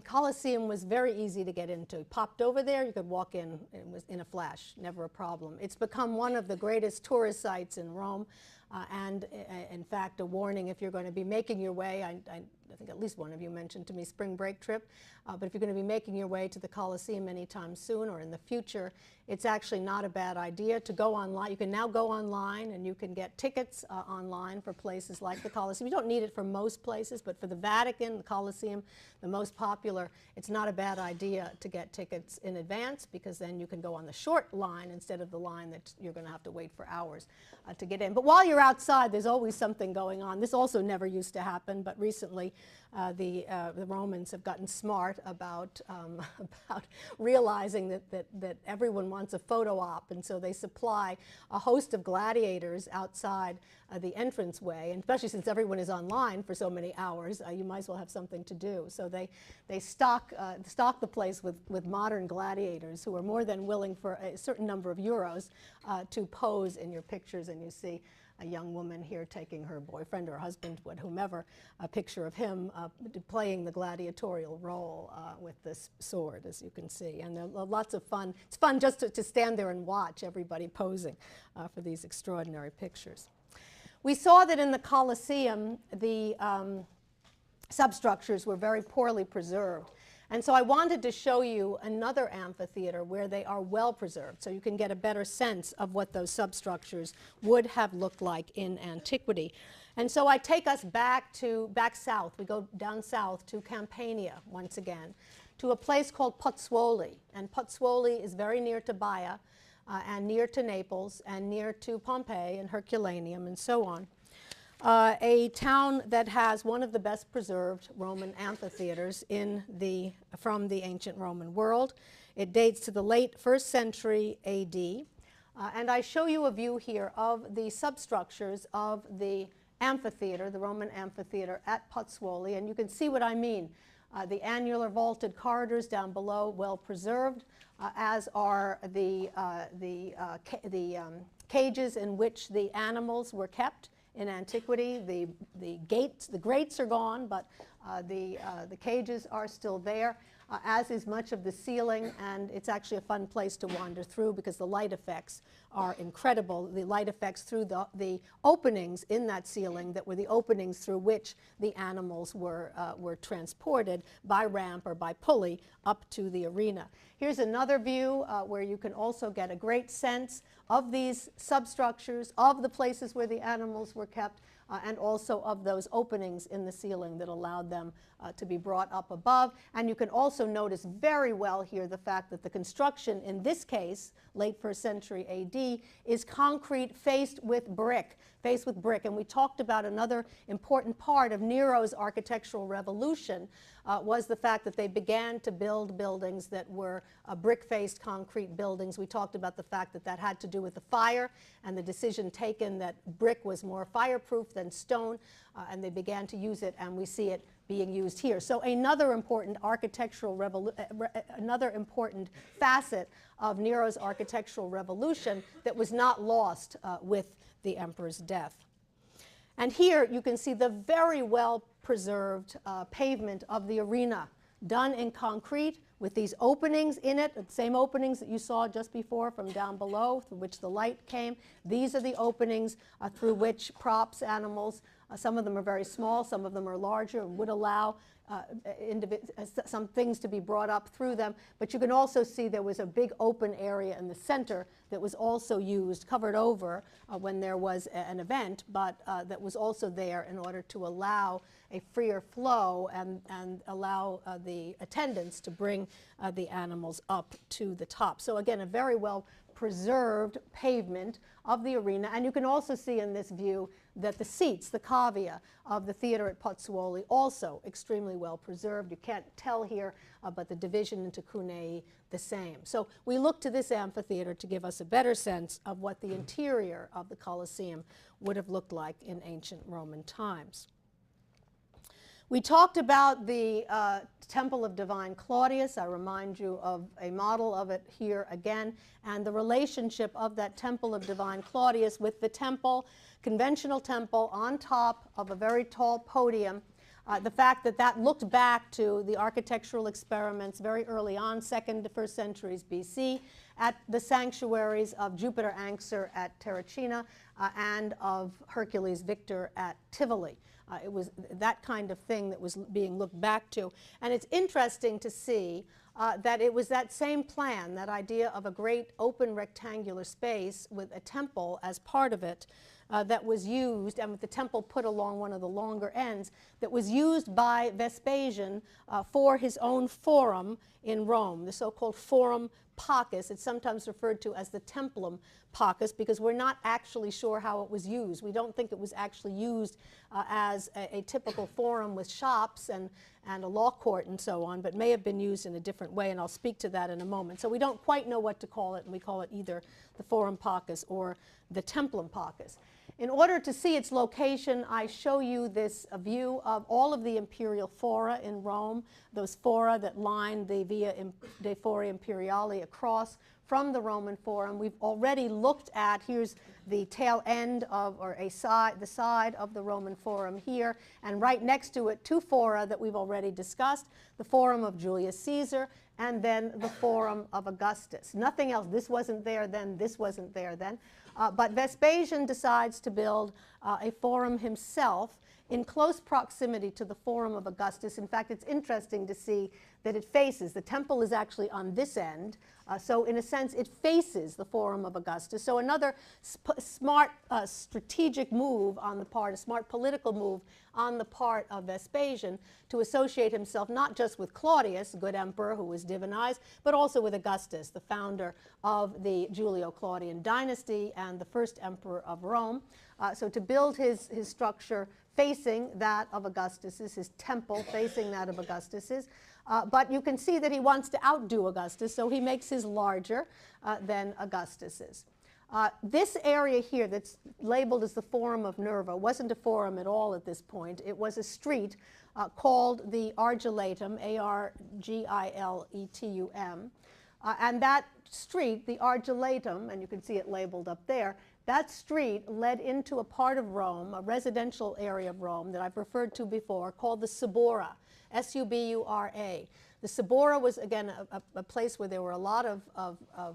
Colosseum was very easy to get into. You popped over there, you could walk in. It was in a flash, never a problem. It's become one of the greatest tourist sites in Rome, and in fact, a warning if you're going to be making your way. I think at least one of you mentioned to me spring break trip, but if you're going to be making your way to the Colosseum anytime soon or in the future, it's actually not a bad idea to go online. You can now go online and you can get tickets online for places like the Colosseum. You don't need it for most places, but for the Vatican, the Colosseum, the most popular, it's not a bad idea to get tickets in advance, because then you can go on the short line instead of the line that you're going to have to wait for hours to get in. But while you're outside, there's always something going on. This also never used to happen, but recently the Romans have gotten smart about realizing that everyone wants a photo op, and so they supply a host of gladiators outside the entranceway, and especially since everyone is online for so many hours, you might as well have something to do. So they stock the place with modern gladiators who are more than willing for a certain number of euros to pose in your pictures, and you see a young woman here taking her boyfriend or husband, whomever, a picture of him playing the gladiatorial role with this sword, as you can see. And there are lots of fun. It's fun just to stand there and watch everybody posing for these extraordinary pictures. We saw that in the Colosseum, the substructures were very poorly preserved. And so I wanted to show you another amphitheater where they are well preserved, so you can get a better sense of what those substructures would have looked like in antiquity. And so I take us back south. We go down south to Campania once again, to a place called Pozzuoli. And Pozzuoli is very near to Baia, and near to Naples, and near to Pompeii and Herculaneum, and so on. A town that has one of the best preserved Roman amphitheaters from the ancient Roman world. It dates to the late 1st century AD. And I show you a view here of the substructures of the amphitheater, the Roman amphitheater at Pozzuoli, and you can see what I mean. The annular vaulted corridors down below, well preserved, as are the cages in which the animals were kept in antiquity. The grates are gone, but the cages are still there, as is much of the ceiling, and it's actually a fun place to wander through because the light effects are incredible. The light effects through the openings in that ceiling that were the openings through which the animals were transported by ramp or by pulley up to the arena. Here's another view where you can also get a great sense of these substructures, of the places where the animals were kept, and also of those openings in the ceiling that allowed them to be brought up above. And you can also notice very well here the fact that the construction in this case, late 1st century AD, is concrete faced with brick. And we talked about another important part of Nero's architectural revolution was the fact that they began to build buildings that were brick-faced concrete buildings. We talked about the fact that that had to do with the fire and the decision taken that brick was more fireproof than stone, and they began to use it, and we see it being used here. So another important another important facet of Nero's architectural revolution that was not lost with the emperor's death. And here you can see the very well preserved pavement of the arena, done in concrete with these openings in it, the same openings that you saw just before from down below, through which the light came. These are the openings through which props, animals Some of them are very small, some of them are larger, and would allow some things to be brought up through them. But you can also see there was a big open area in the center that was also used, covered over when there was an event, but that was also there in order to allow a freer flow and allow the attendants to bring the animals up to the top. So again, a very well preserved pavement of the arena. And you can also see in this view that the seats, the cavia of the theater at Pozzuoli, also extremely well preserved. You can't tell here, but the division into cunei, the same. So we look to this amphitheater to give us a better sense of what the interior of the Colosseum would have looked like in ancient Roman times. We talked about the Temple of Divine Claudius. I remind you of a model of it here again, and the relationship of that Temple of Divine Claudius with the temple, conventional temple on top of a very tall podium. The fact that that looked back to the architectural experiments very early on, 2nd to 1st centuries BC, at the sanctuaries of Jupiter Anxur at Terracina and of Hercules Victor at Tivoli. It was that kind of thing that was being looked back to. And it's interesting to see that it was that same plan, that idea of a great open rectangular space with a temple as part of it, that was used, and with the temple put along one of the longer ends, that was used by Vespasian for his own forum in Rome, the so-called Forum Pacus. It's sometimes referred to as the Templum Pacus because we're not actually sure how it was used. We don't think it was actually used as a typical forum with shops and a law court and so on, but may have been used in a different way, and I'll speak to that in a moment. So we don't quite know what to call it, and we call it either the Forum Pacus or the Templum Pacus. In order to see its location, I show you this view of all of the imperial fora in Rome, those fora that line the Via dei Fori Imperiali across from the Roman Forum. We've already looked at, here's the tail end of, or the side of the Roman Forum here, and right next to it, 2 fora that we've already discussed, the Forum of Julius Caesar, and then the Forum of Augustus. Nothing else. This wasn't there then, this wasn't there then. But Vespasian decides to build a forum himself in close proximity to the Forum of Augustus. In fact, it's interesting to see that it faces, the temple is actually on this end, so in a sense it faces the Forum of Augustus. So another smart strategic move on the part, a smart political move on the part of Vespasian to associate himself not just with Claudius, a good emperor who was divinized, but also with Augustus, the founder of the Julio-Claudian dynasty and the first emperor of Rome. So to build his structure facing that of Augustus's, his temple facing that of Augustus's. But you can see that he wants to outdo Augustus, so he makes his larger than Augustus's. This area here that's labeled as the Forum of Nerva wasn't a forum at all at this point. It was a street called the Argiletum, A-R-G-I-L-E-T-U-M. And that street, the Argiletum, and you can see it labeled up there, that street led into a part of Rome, a residential area of Rome that I've referred to before, called the Subura, S-U-B-U-R-A. The Subura was, again, a place where there were a lot of,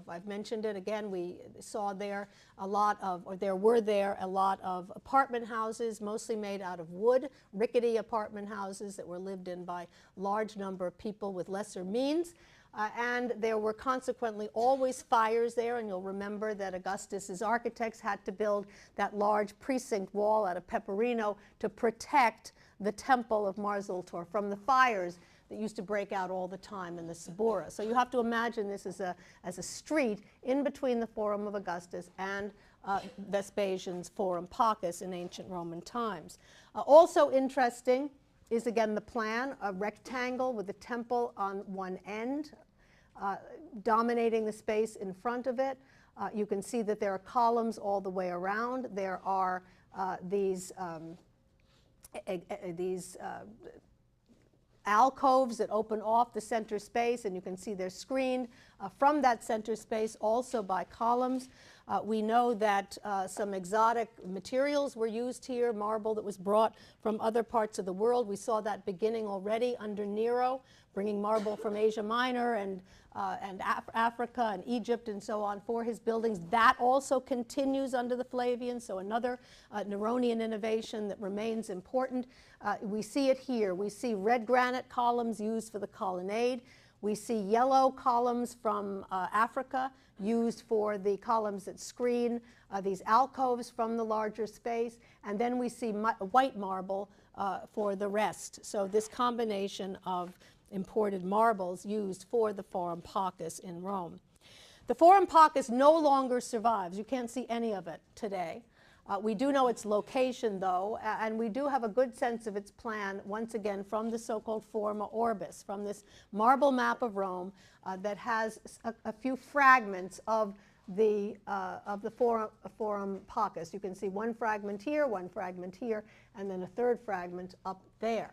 I've mentioned it again, we saw there a lot of, or there were there a lot of apartment houses, mostly made out of wood, rickety apartment houses that were lived in by a large number of people with lesser means. And there were consequently always fires there, and you'll remember that Augustus's architects had to build that large precinct wall out of Peperino to protect the temple of Mars Ultor from the fires that used to break out all the time in the Subura. So you have to imagine this as a street in between the Forum of Augustus and Vespasian's Forum Pacus in ancient Roman times. Also interesting is again the plan, a rectangle with the temple on one end, dominating the space in front of it. You can see that there are columns all the way around. There are these alcoves that open off the center space, and you can see they're screened from that center space also by columns. We know that some exotic materials were used here, marble that was brought from other parts of the world. We saw that beginning already under Nero, bringing marble from Asia Minor and and Africa and Egypt and so on for his buildings. That also continues under the Flavians, so another Neronian innovation that remains important. We see it here. We see red granite columns used for the colonnade. We see yellow columns from Africa used for the columns that screen these alcoves from the larger space. And then we see white marble for the rest. So this combination of imported marbles used for the Forum Paucis in Rome. The Forum Paucis no longer survives. You can't see any of it today. We do know its location, though, and we do have a good sense of its plan, once again, from the so-called Forma Orbis, from this marble map of Rome that has a few fragments of the Forum Paucis. You can see one fragment here, and then a third fragment up there.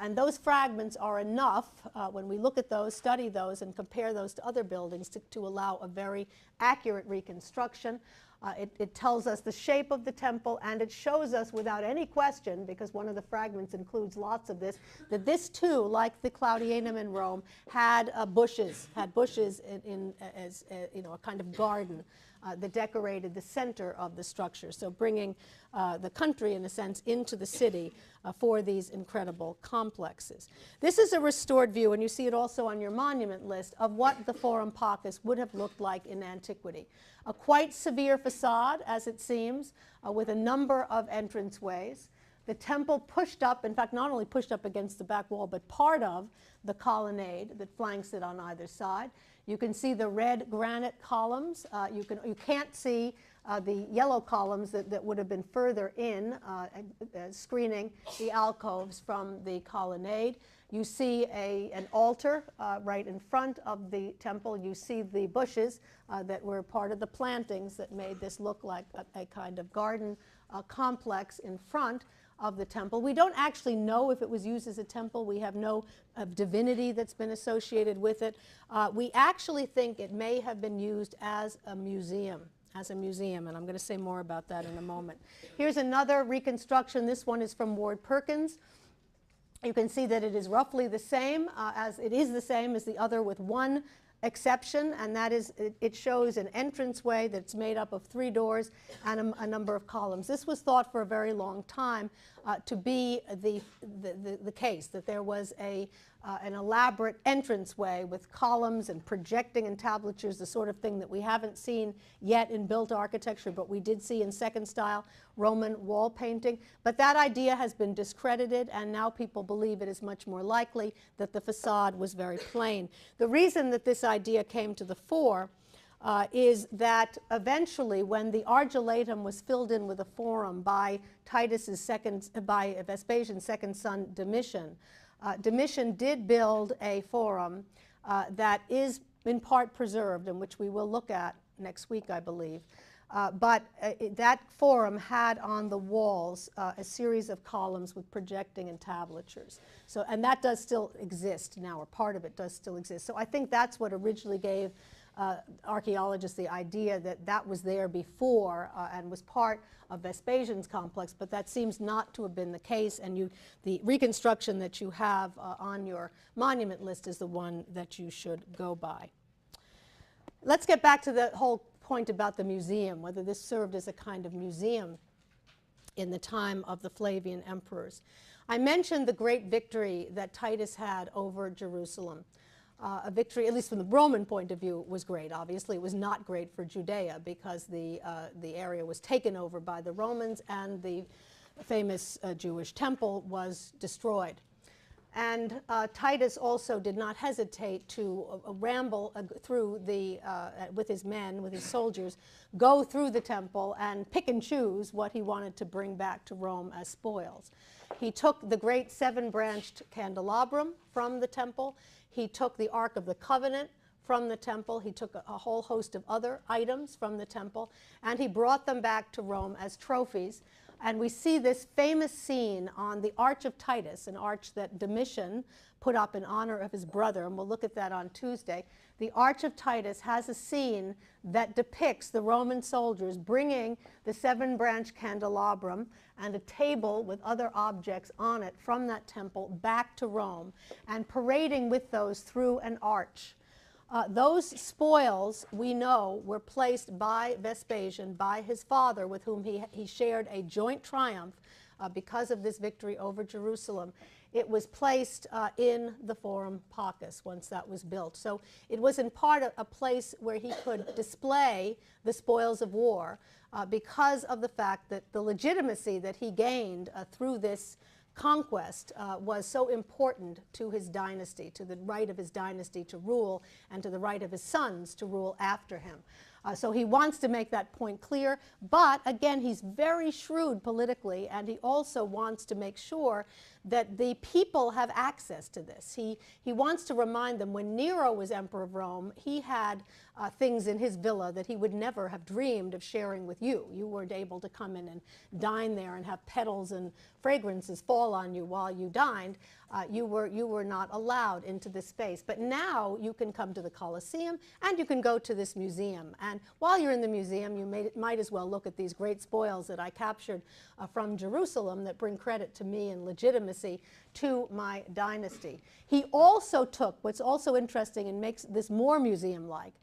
And those fragments are enough, when we look at those, study those, and compare those to other buildings to allow a very accurate reconstruction. It tells us the shape of the temple, and it shows us without any question, because one of the fragments includes lots of this, that this too, like the Claudianum in Rome, had bushes in as a kind of garden that decorated the center of the structure. So bringing the country, in a sense, into the city for these incredible complexes. This is a restored view, and you see it also on your monument list, of what the Forum Paucis would have looked like in antiquity. A quite severe facade, as it seems, with a number of entranceways. The temple pushed up, in fact, not only pushed up against the back wall, but part of the colonnade that flanks it on either side. You can see the red granite columns. You can't see the yellow columns that would have been further in, screening the alcoves from the colonnade. You see an altar right in front of the temple. You see the bushes that were part of the plantings that made this look like a kind of garden complex in front of the temple. We don't actually know if it was used as a temple. We have no divinity that's been associated with it. We actually think it may have been used as a museum, and I'm going to say more about that in a moment. Here's another reconstruction. This one is from Ward Perkins. You can see that it is roughly the same as the other, with one exception, and that is it shows an entranceway that's made up of 3 doors and a number of columns. This was thought for a very long time to be the case, that there was an elaborate entranceway with columns and projecting entablatures, the sort of thing that we haven't seen yet in built architecture, but we did see in second style Roman wall painting. But that idea has been discredited, and now people believe it is much more likely that the facade was very plain. The reason that this idea came to the fore is that eventually, when the Argulatum was filled in with a forum by Vespasian's second son, Domitian, Domitian did build a forum that is in part preserved, and which we will look at next week, I believe. But that forum had on the walls a series of columns with projecting entablatures. So, and that does still exist now, or part of it does still exist. So I think that's what originally gave archaeologists the idea that that was there before and was part of Vespasian's complex, but that seems not to have been the case, and the reconstruction that you have on your monument list is the one that you should go by. Let's get back to the whole point about the museum, whether this served as a kind of museum in the time of the Flavian emperors. I mentioned the great victory that Titus had over Jerusalem. A victory, at least from the Roman point of view, was great. Obviously, it was not great for Judea, because the area was taken over by the Romans, and the famous Jewish temple was destroyed. And Titus also did not hesitate to ramble through with his men, with his soldiers, go through the temple and pick and choose what he wanted to bring back to Rome as spoils. He took the great 7-branched candelabrum from the temple. He took the Ark of the Covenant from the temple. He took a whole host of other items from the temple, and he brought them back to Rome as trophies. And we see this famous scene on the Arch of Titus, an arch that Domitian put up in honor of his brother, and we'll look at that on Tuesday. The Arch of Titus has a scene that depicts the Roman soldiers bringing the 7-branch candelabrum and a table with other objects on it from that temple back to Rome, and parading with those through an arch. Those spoils, we know, were placed by Vespasian, by his father, with whom he shared a joint triumph because of this victory over Jerusalem. It was placed in the Forum Pacus once that was built. So it was in part a place where he could display the spoils of war because of the fact that the legitimacy that he gained through this conquest was so important to his dynasty, to the right of his dynasty to rule, and to the right of his sons to rule after him. So he wants to make that point clear, but again, he's very shrewd politically, and he also wants to make sure that the people have access to this. He wants to remind them when Nero was emperor of Rome, he had things in his villa that he would never have dreamed of sharing with you. You weren't able to come in and dine there and have petals and fragrances fall on you while you dined. You were not allowed into this space. But now you can come to the Colosseum and you can go to this museum. And while you're in the museum, you might as well look at these great spoils that I captured from Jerusalem that bring credit to me and legitimacy to my dynasty. He also took, what's also interesting and makes this more museum-like,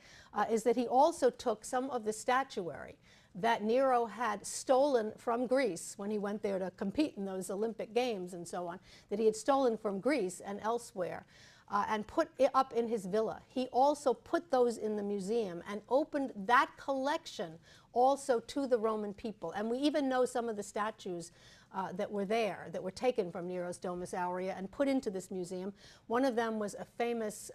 is that he also took some of the statuary that Nero had stolen from Greece when he went there to compete in those Olympic Games and so on, that he had stolen from Greece and elsewhere, and put it up in his villa. He also put those in the museum and opened that collection also to the Roman people. And we even know some of the statues that were there, that were taken from Nero's Domus Aurea and put into this museum. One of them was a famous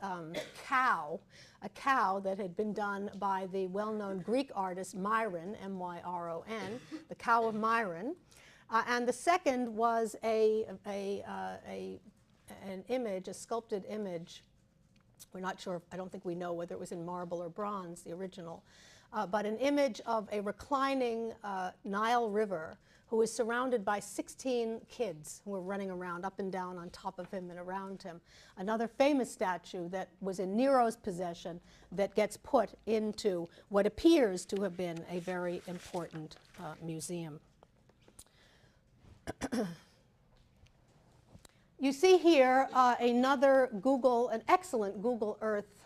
cow, a cow that had been done by the well-known Greek artist Myron, M-Y-R-O-N, the cow of Myron. And the second was an image, a sculpted image. We're not sure, I don't think we know whether it was in marble or bronze, the original, but an image of a reclining Nile River who was surrounded by 16 kids who were running around up and down on top of him and around him. Another famous statue that was in Nero's possession that gets put into what appears to have been a very important museum. You see here another an excellent Google Earth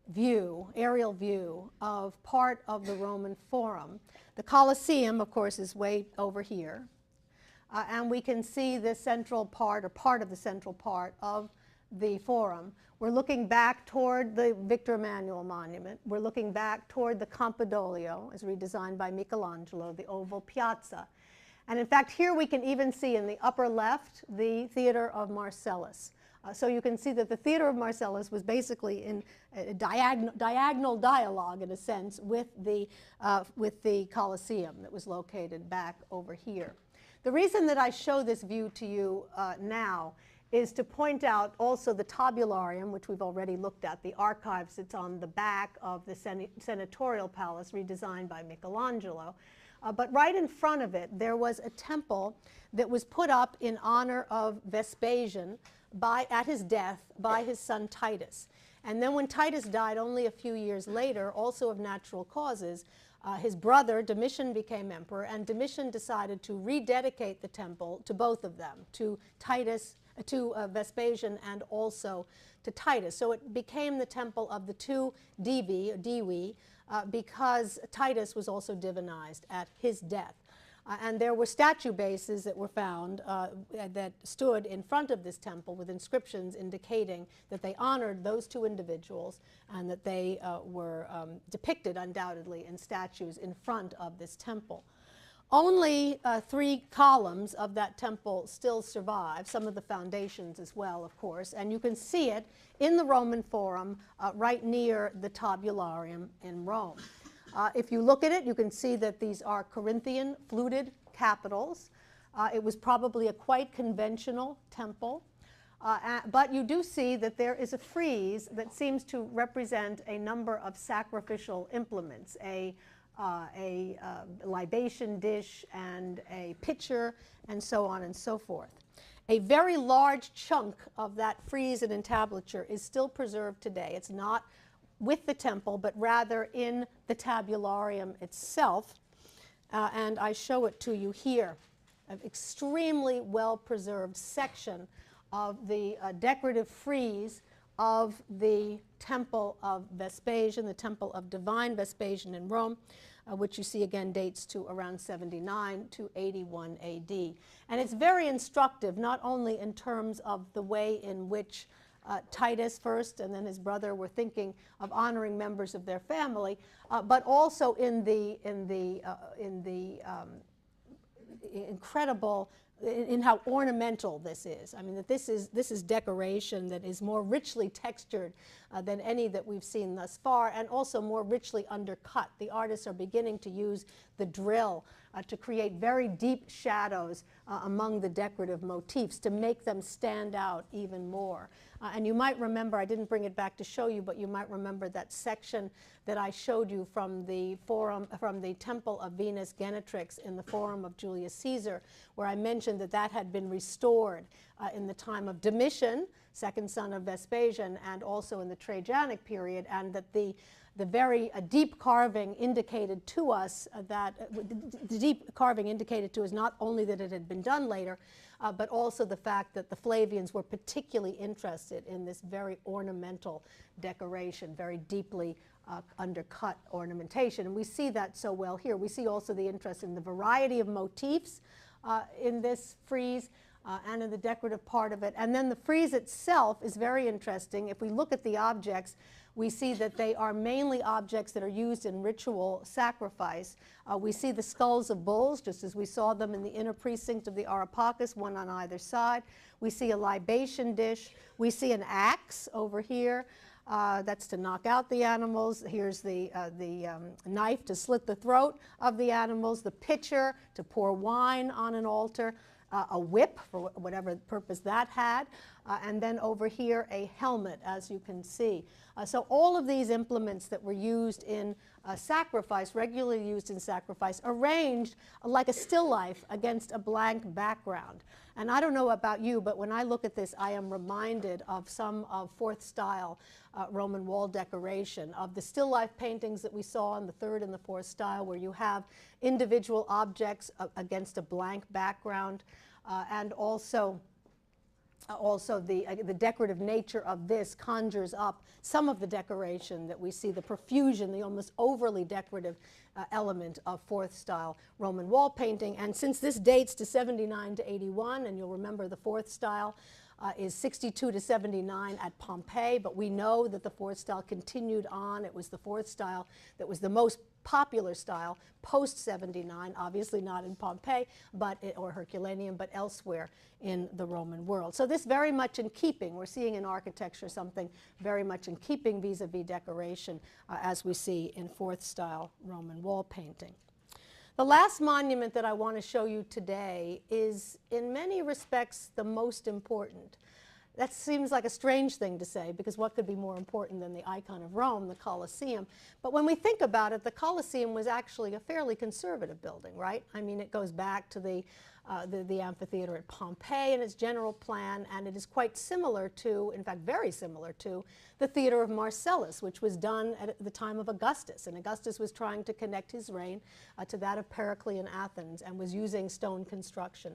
view, aerial view of part of the Roman Forum. The Colosseum, of course, is way over here. And we can see the central part, or part of the central part of the Forum. We're looking back toward the Victor Emmanuel Monument. We're looking back toward the Campidoglio, as redesigned by Michelangelo, the oval piazza. And in fact, here we can even see in the upper left the Theater of Marcellus. So you can see that the Theater of Marcellus was basically in a diagonal dialogue, in a sense, with the Colosseum that was located back over here. The reason that I show this view to you now is to point out also the tabularium, which we've already looked at, the archives that's on the back of the senatorial palace redesigned by Michelangelo. But right in front of it, there was a temple that was put up in honor of Vespasian at his death by his son Titus. And then when Titus died only a few years later, also of natural causes, his brother Domitian became emperor, and Domitian decided to rededicate the temple to both of them, to Vespasian and also to Titus. So it became the temple of the two divi, because Titus was also divinized at his death. And there were statue bases that were found that stood in front of this temple with inscriptions indicating that they honored those two individuals and that they were depicted undoubtedly in statues in front of this temple. Only 3 columns of that temple still survive, some of the foundations as well, of course, and you can see it in the Roman Forum right near the Tabularium in Rome. If you look at it, you can see that these are Corinthian fluted capitals. It was probably a quite conventional temple, but you do see that there is a frieze that seems to represent a number of sacrificial implements, a libation dish and a pitcher and so on and so forth. A very large chunk of that frieze and entablature is still preserved today. It's not with the temple, but rather in the tabularium itself. And I show it to you here, an extremely well-preserved section of the decorative frieze of the temple of Vespasian, the temple of divine Vespasian in Rome, which you see again dates to around 79 to 81 AD. And it's very instructive, not only in terms of the way in which Titus first and then his brother were thinking of honoring members of their family, but also in the incredible, in how ornamental this is. I mean, that this is decoration that is more richly textured than any that we've seen thus far, and also more richly undercut. The artists are beginning to use the drill to create very deep shadows among the decorative motifs to make them stand out even more. And you might remember, I didn't bring it back to show you, but you might remember that section that I showed you from the Temple of Venus Genetrix in the Forum of Julius Caesar, where I mentioned that that had been restored in the time of Domitian, second son of Vespasian, and also in the Trajanic period, and that the very deep carving indicated to us the deep carving indicated to us not only that it had been done later, but also the fact that the Flavians were particularly interested in this very ornamental decoration, very deeply undercut ornamentation. And we see that so well here. We see also the interest in the variety of motifs in this frieze and in the decorative part of it. And then the frieze itself is very interesting. If we look at the objects, we see that they are mainly objects that are used in ritual sacrifice. We see the skulls of bulls, just as we saw them in the inner precinct of the Areopagus, one on either side. We see a libation dish. We see an axe over here. That's to knock out the animals. Here's the knife to slit the throat of the animals, the pitcher to pour wine on an altar, a whip for whatever purpose that had, and then over here a helmet, as you can see. So all of these implements that were used in sacrifice, regularly used in sacrifice, arranged like a still life against a blank background. And I don't know about you, but when I look at this, I am reminded of some of fourth style Roman wall decoration, of the still life paintings that we saw in the third and the fourth style, where you have individual objects against a blank background, and also the decorative nature of this conjures up some of the decoration that we see, the profusion, the almost overly decorative element of fourth style Roman wall painting. And since this dates to 79 to 81, and you'll remember the fourth style is 62 to 79 at Pompeii, but we know that the fourth style continued on. It was the fourth style that was the most popular style post 79, obviously not in Pompeii or Herculaneum, but elsewhere in the Roman world. So this very much in keeping. We're seeing in architecture something very much in keeping vis-a-vis decoration as we see in fourth style Roman wall painting. The last monument that I want to show you today is in many respects the most important. That seems like a strange thing to say, because what could be more important than the icon of Rome, the Colosseum? But when we think about it, the Colosseum was actually a fairly conservative building, right? I mean, it goes back to the amphitheater at Pompeii in its general plan, and it is quite similar to, in fact very similar to, the theater of Marcellus, which was done at the time of Augustus. And Augustus was trying to connect his reign to that of Periclean Athens and was using stone construction.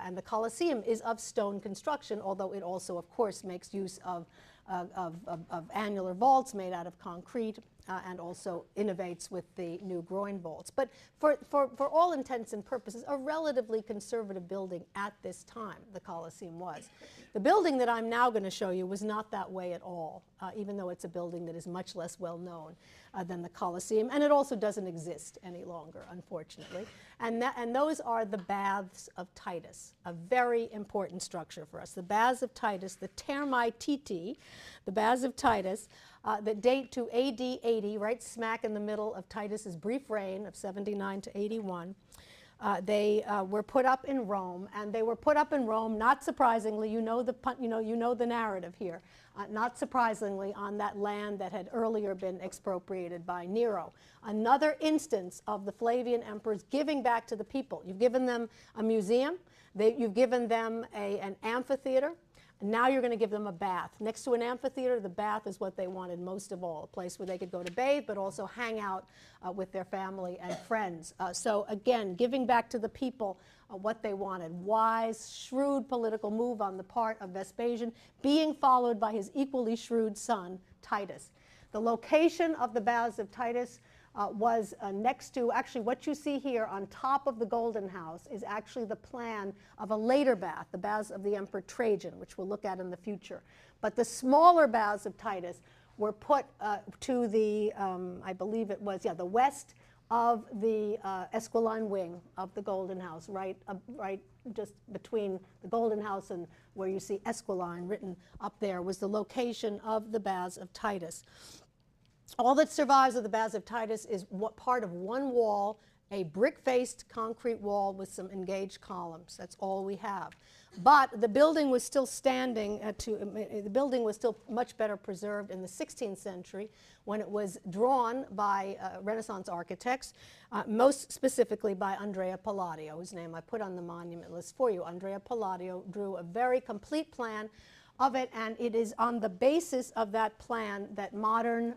And the Colosseum is of stone construction, although it also, of course, makes use of annular vaults made out of concrete, and also innovates with the new groin vaults. But for all intents and purposes, a relatively conservative building at this time, the Colosseum was. The building that I'm now going to show you was not that way at all, even though it's a building that is much less well known than the Colosseum, and it also doesn't exist any longer, unfortunately. And those are the Baths of Titus, a very important structure for us. The Baths of Titus, the Thermae Titi, the Baths of Titus, that date to AD 80, right smack in the middle of Titus's brief reign of 79 to 81. They were put up in Rome, and they were put up in Rome, not surprisingly, you know the narrative here, not surprisingly on that land that had earlier been expropriated by Nero. Another instance of the Flavian emperors giving back to the people. You've given them a museum, you've given them an amphitheater, And now you're going to give them a bath. Next to an amphitheater, the bath is what they wanted most of all, a place where they could go to bathe, but also hang out with their family and friends. So again, giving back to the people what they wanted. Wise, shrewd political move on the part of Vespasian, being followed by his equally shrewd son, Titus. The location of the baths of Titus was next to, actually what you see here on top of the Golden House is actually the plan of a later bath, the baths of the Emperor Trajan, which we'll look at in the future. But the smaller baths of Titus were put to the, I believe it was, the west of the Esquiline wing of the Golden House, right just between the Golden House and where you see Esquiline written up there was the location of the baths of Titus. All that survives of the baths of Titus is part of one wall, a brick-faced concrete wall with some engaged columns. That's all we have. But the building was still standing, the building was still much better preserved in the 16th century when it was drawn by Renaissance architects, most specifically by Andrea Palladio, whose name I put on the monument list for you. Andrea Palladio drew a very complete plan of it, and it is on the basis of that plan that modern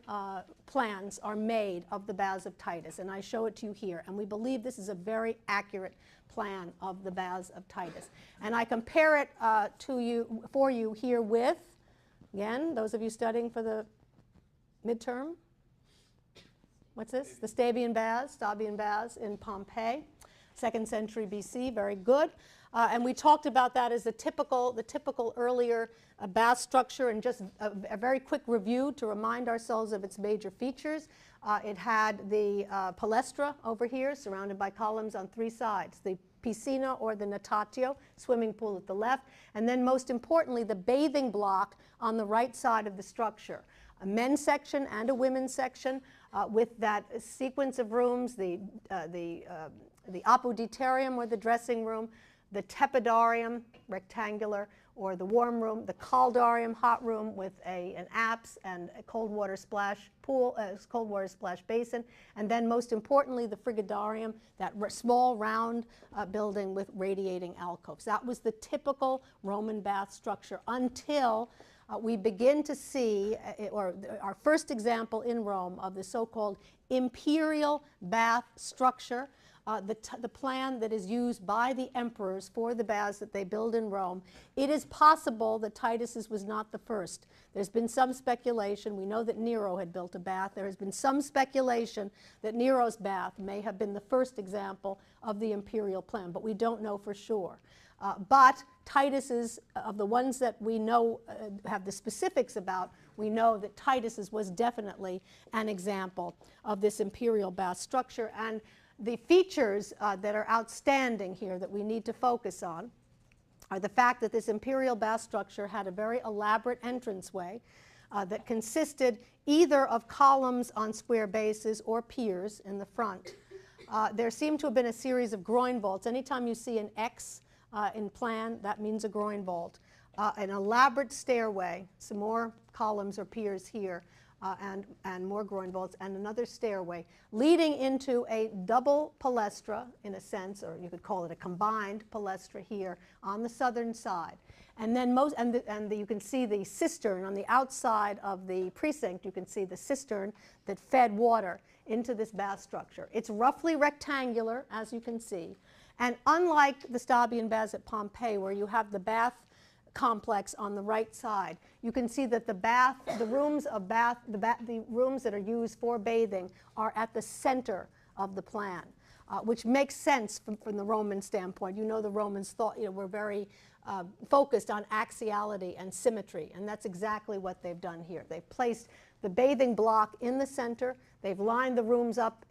plans are made of the baths of Titus, and I show it to you here. And we believe this is a very accurate plan of the baths of Titus. And I compare it for you here with, again, those of you studying for the midterm, what's this? The Stabian baths in Pompeii, 2nd century BC, very good. And we talked about that as the typical earlier bath structure, and just a very quick review to remind ourselves of its major features. It had the palestra over here, surrounded by columns on 3 sides, the piscina or the natatio, swimming pool at the left, and then most importantly, the bathing block on the right side of the structure. A men's section and a women's section with that sequence of rooms, the apoditerium or the dressing room, the tepidarium, rectangular, or the warm room, the caldarium, hot room with an apse and a cold water splash pool, cold water splash basin, and then most importantly the frigidarium, that small round building with radiating alcoves. That was the typical Roman bath structure until we begin to see, or our first example in Rome of the so-called imperial bath structure, the plan that is used by the emperors for the baths that they build in Rome. It is possible that Titus's was not the first. There's been some speculation. We know that Nero had built a bath. There has been some speculation that Nero's bath may have been the first example of the imperial plan, but we don't know for sure. But Titus's, of the ones that we know have the specifics about, we know that Titus's was definitely an example of this imperial bath structure. And the features that are outstanding here that we need to focus on are the fact that this imperial bath structure had a very elaborate entranceway that consisted either of columns on square bases or piers in the front. There seemed to have been a series of groin vaults. Anytime you see an X in plan, that means a groin vault. An elaborate stairway, some more columns or piers here, and more groin vaults, and another stairway leading into a double palestra, in a sense, or you could call it a combined palestra here on the southern side. And then you can see the cistern on the outside of the precinct. You can see the cistern that fed water into this bath structure. It's roughly rectangular, as you can see. And unlike the Stabian baths at Pompeii, where you have the bath complex on the right side, you can see that the rooms that are used for bathing are at the center of the plan, which makes sense from the Roman standpoint. You know, the Romans thought, were very focused on axiality and symmetry, and that's exactly what they've done here. They've placed the bathing block in the center. They've lined the rooms up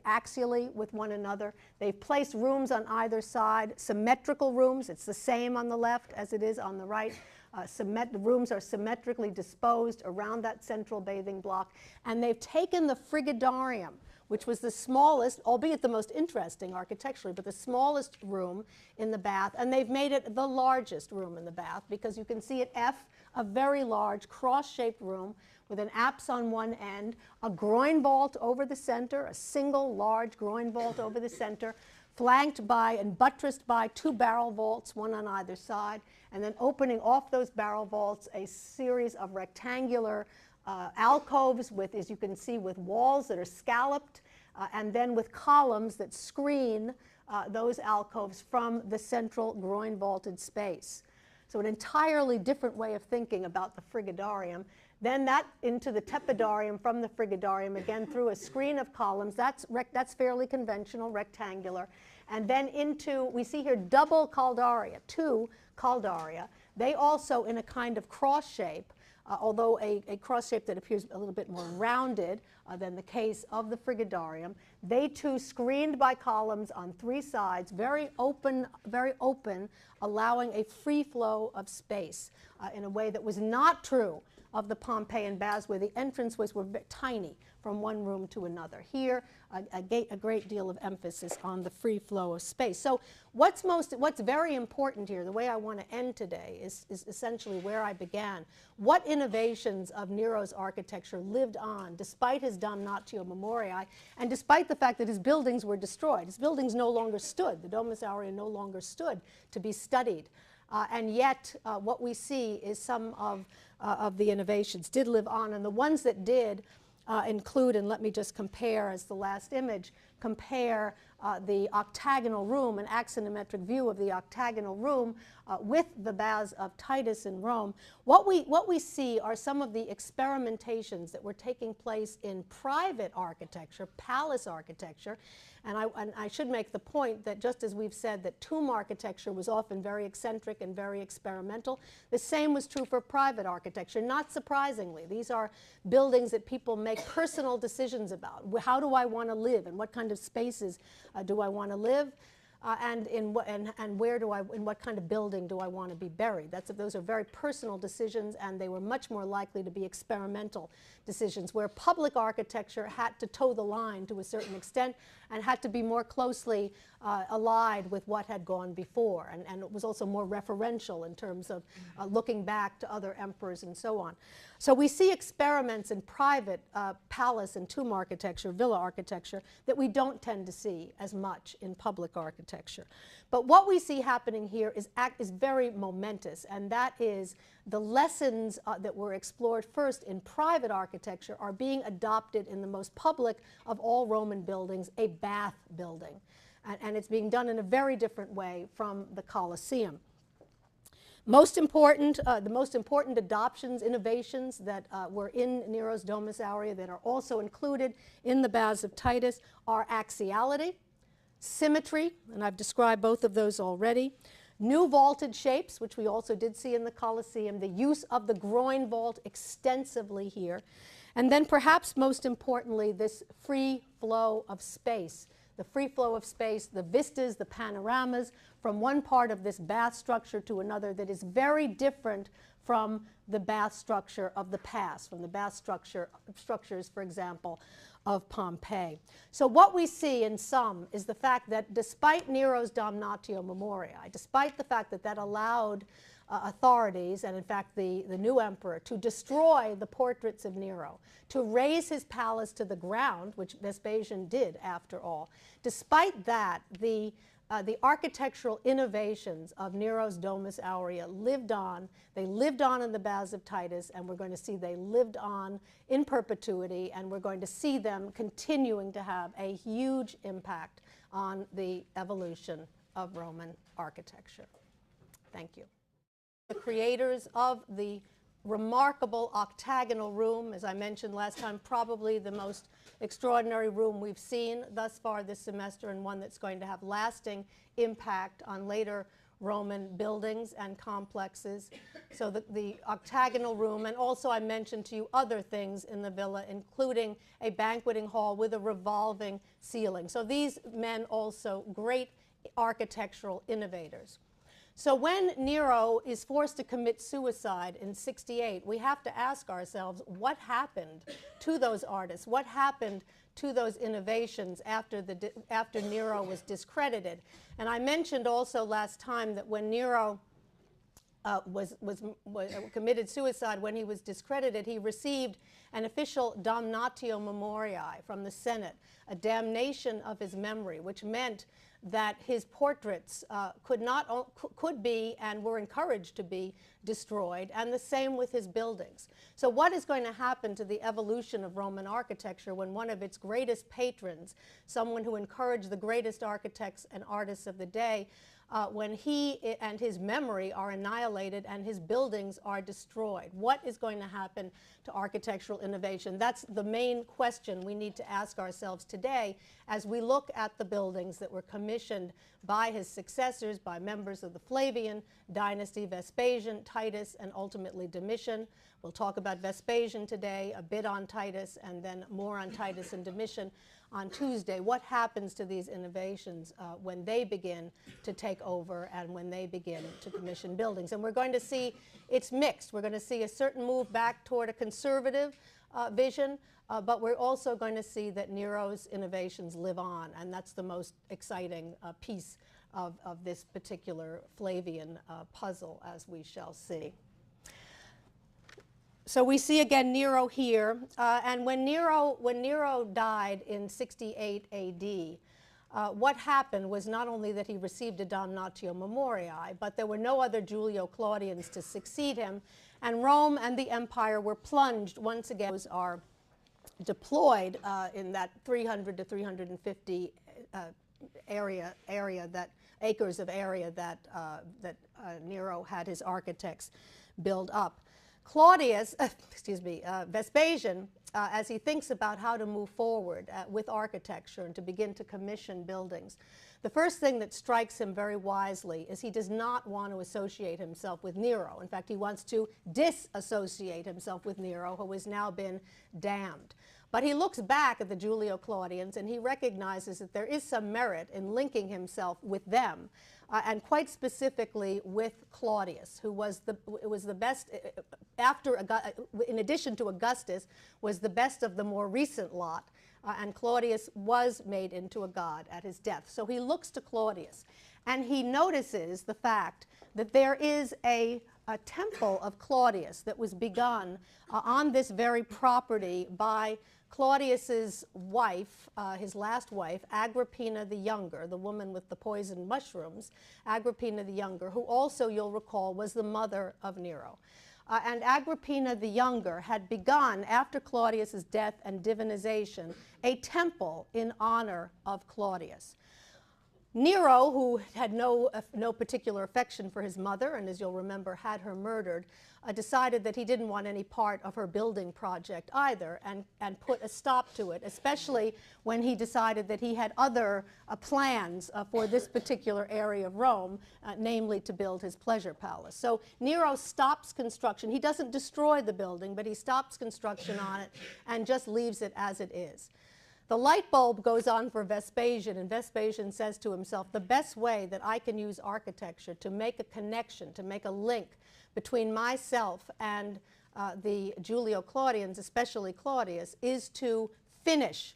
axially with one another. They've placed rooms on either side, symmetrical rooms. It's the same on the left as it is on the right. The rooms are symmetrically disposed around that central bathing block. And they've taken the frigidarium, which was the smallest, albeit the most interesting architecturally, but the smallest room in the bath, and they've made it the largest room in the bath, because you can see at F a very large cross-shaped room with an apse on one end, a groin vault over the center, a single large groin vault over the center, flanked by and buttressed by two barrel vaults, one on either side, and then opening off those barrel vaults a series of rectangular alcoves with, as you can see, with walls that are scalloped, and then with columns that screen those alcoves from the central groin vaulted space. So an entirely different way of thinking about the frigidarium. Then that into the tepidarium from the frigidarium, again through a screen of columns. That's fairly conventional, rectangular. And then into, we see here double caldaria, two caldaria. They also in a kind of cross shape, although a cross shape that appears a little bit more rounded than the case of the frigidarium. They too screened by columns on three sides, very open, allowing a free flow of space in a way that was not true of the Pompeian baths, where the entranceways were tiny from one room to another. Here, a great deal of emphasis on the free flow of space. So what's very important here, the way I want to end today, is essentially where I began. What innovations of Nero's architecture lived on despite his damnatio memoriae, and despite the fact that his buildings were destroyed. His buildings no longer stood. The Domus Aurea no longer stood to be studied. And yet, what we see is some of the innovations did live on, and the ones that did include, and let me just compare as the last image, compare the octagonal room, an axonometric view of the octagonal room with the baths of Titus in Rome. What we see are some of the experimentations that were taking place in private architecture, palace architecture. And I should make the point that just as we've said that tomb architecture was often very eccentric and very experimental, the same was true for private architecture. Not surprisingly, these are buildings that people make personal decisions about. How do I want to live, and what kind of spaces do I want to live? And in what kind of building do I want to be buried? Those are very personal decisions, and they were much more likely to be experimental decisions, where public architecture had to toe the line to a certain extent and had to be more closely allied with what had gone before, and it was also more referential in terms of looking back to other emperors and so on. So we see experiments in private palace and tomb architecture, villa architecture, that we don't tend to see as much in public architecture. But what we see happening here is very momentous, and that is the lessons that were explored first in private architecture are being adopted in the most public of all Roman buildings, a bath building. And it's being done in a very different way from the Colosseum. The most important adoptions, innovations that were in Nero's Domus Aurea that are also included in the baths of Titus are axiality, symmetry, and I've described both of those already, new vaulted shapes, which we also did see in the Colosseum, the use of the groin vault extensively here, and then perhaps most importantly, this free flow of space. The free flow of space, the vistas, the panoramas from one part of this bath structure to another that is very different from the bath structure of the past, from the bath structures, for example, of Pompeii. So what we see in sum is the fact that despite Nero's damnatio memoriae, despite the fact that that allowed authorities, and in fact the new emperor, to destroy the portraits of Nero, to raze his palace to the ground, which Vespasian did after all. Despite that, the architectural innovations of Nero's Domus Aurea lived on. They lived on in the baths of Titus, and we're going to see they lived on in perpetuity, and we're going to see them continuing to have a huge impact on the evolution of Roman architecture. Thank you. The creators of the remarkable octagonal room, as I mentioned last time, probably the most extraordinary room we've seen thus far this semester, and one that's going to have lasting impact on later Roman buildings and complexes. So the octagonal room, and also I mentioned to you other things in the villa, including a banqueting hall with a revolving ceiling. So these men also great architectural innovators. So when Nero is forced to commit suicide in 68, we have to ask ourselves, what happened to those artists? What happened to those innovations after Nero was discredited? And I mentioned also last time that when Nero committed suicide, when he was discredited, he received an official damnatio memoriae from the Senate, a damnation of his memory, which meant that his portraits could be and were encouraged to be destroyed, and the same with his buildings. So what is going to happen to the evolution of Roman architecture when one of its greatest patrons, someone who encouraged the greatest architects and artists of the day, when he and his memory are annihilated and his buildings are destroyed? What is going to happen to architectural innovation? That's the main question we need to ask ourselves today as we look at the buildings that were commissioned by his successors, by members of the Flavian dynasty, Vespasian, Titus, and ultimately Domitian. We'll talk about Vespasian today, a bit on Titus, and then more on Titus and Domitian on Tuesday. What happens to these innovations when they begin to take over and when they begin to commission buildings? And we're going to see it's mixed. We're going to see a certain move back toward a conservative vision, but we're also going to see that Nero's innovations live on, and that's the most exciting piece of this particular Flavian puzzle, as we shall see. So we see again Nero here, and when Nero died in 68 AD, what happened was not only that he received a damnatio memoriae, but there were no other Julio-Claudians to succeed him, and Rome and the empire were plunged once again. Those are deployed in that 300 to 350 acres of area that Nero had his architects build up. Claudius, Vespasian, as he thinks about how to move forward with architecture and to begin to commission buildings, the first thing that strikes him very wisely is he does not want to associate himself with Nero. In fact, he wants to disassociate himself with Nero, who has now been damned. But he looks back at the Julio-Claudians and he recognizes that there is some merit in linking himself with them, and quite specifically with Claudius, who was the best, in addition to Augustus, was the best of the more recent lot, and Claudius was made into a god at his death. So he looks to Claudius, and he notices the fact that there is a temple of Claudius that was begun on this very property by Claudius's wife, his last wife, Agrippina the Younger, the woman with the poisoned mushrooms, Agrippina the Younger, who also, you'll recall, was the mother of Nero. And Agrippina the Younger had begun, after Claudius's death and divinization, a temple in honor of Claudius. Nero, who had no particular affection for his mother, and as you'll remember, had her murdered, decided that he didn't want any part of her building project either, and put a stop to it, especially when he decided that he had other plans for this particular area of Rome, namely to build his pleasure palace. So Nero stops construction. He doesn't destroy the building, but he stops construction on it and just leaves it as it is. The light bulb goes on for Vespasian, and Vespasian says to himself, the best way that I can use architecture to make a connection, to make a link between myself and the Julio-Claudians, especially Claudius, is to finish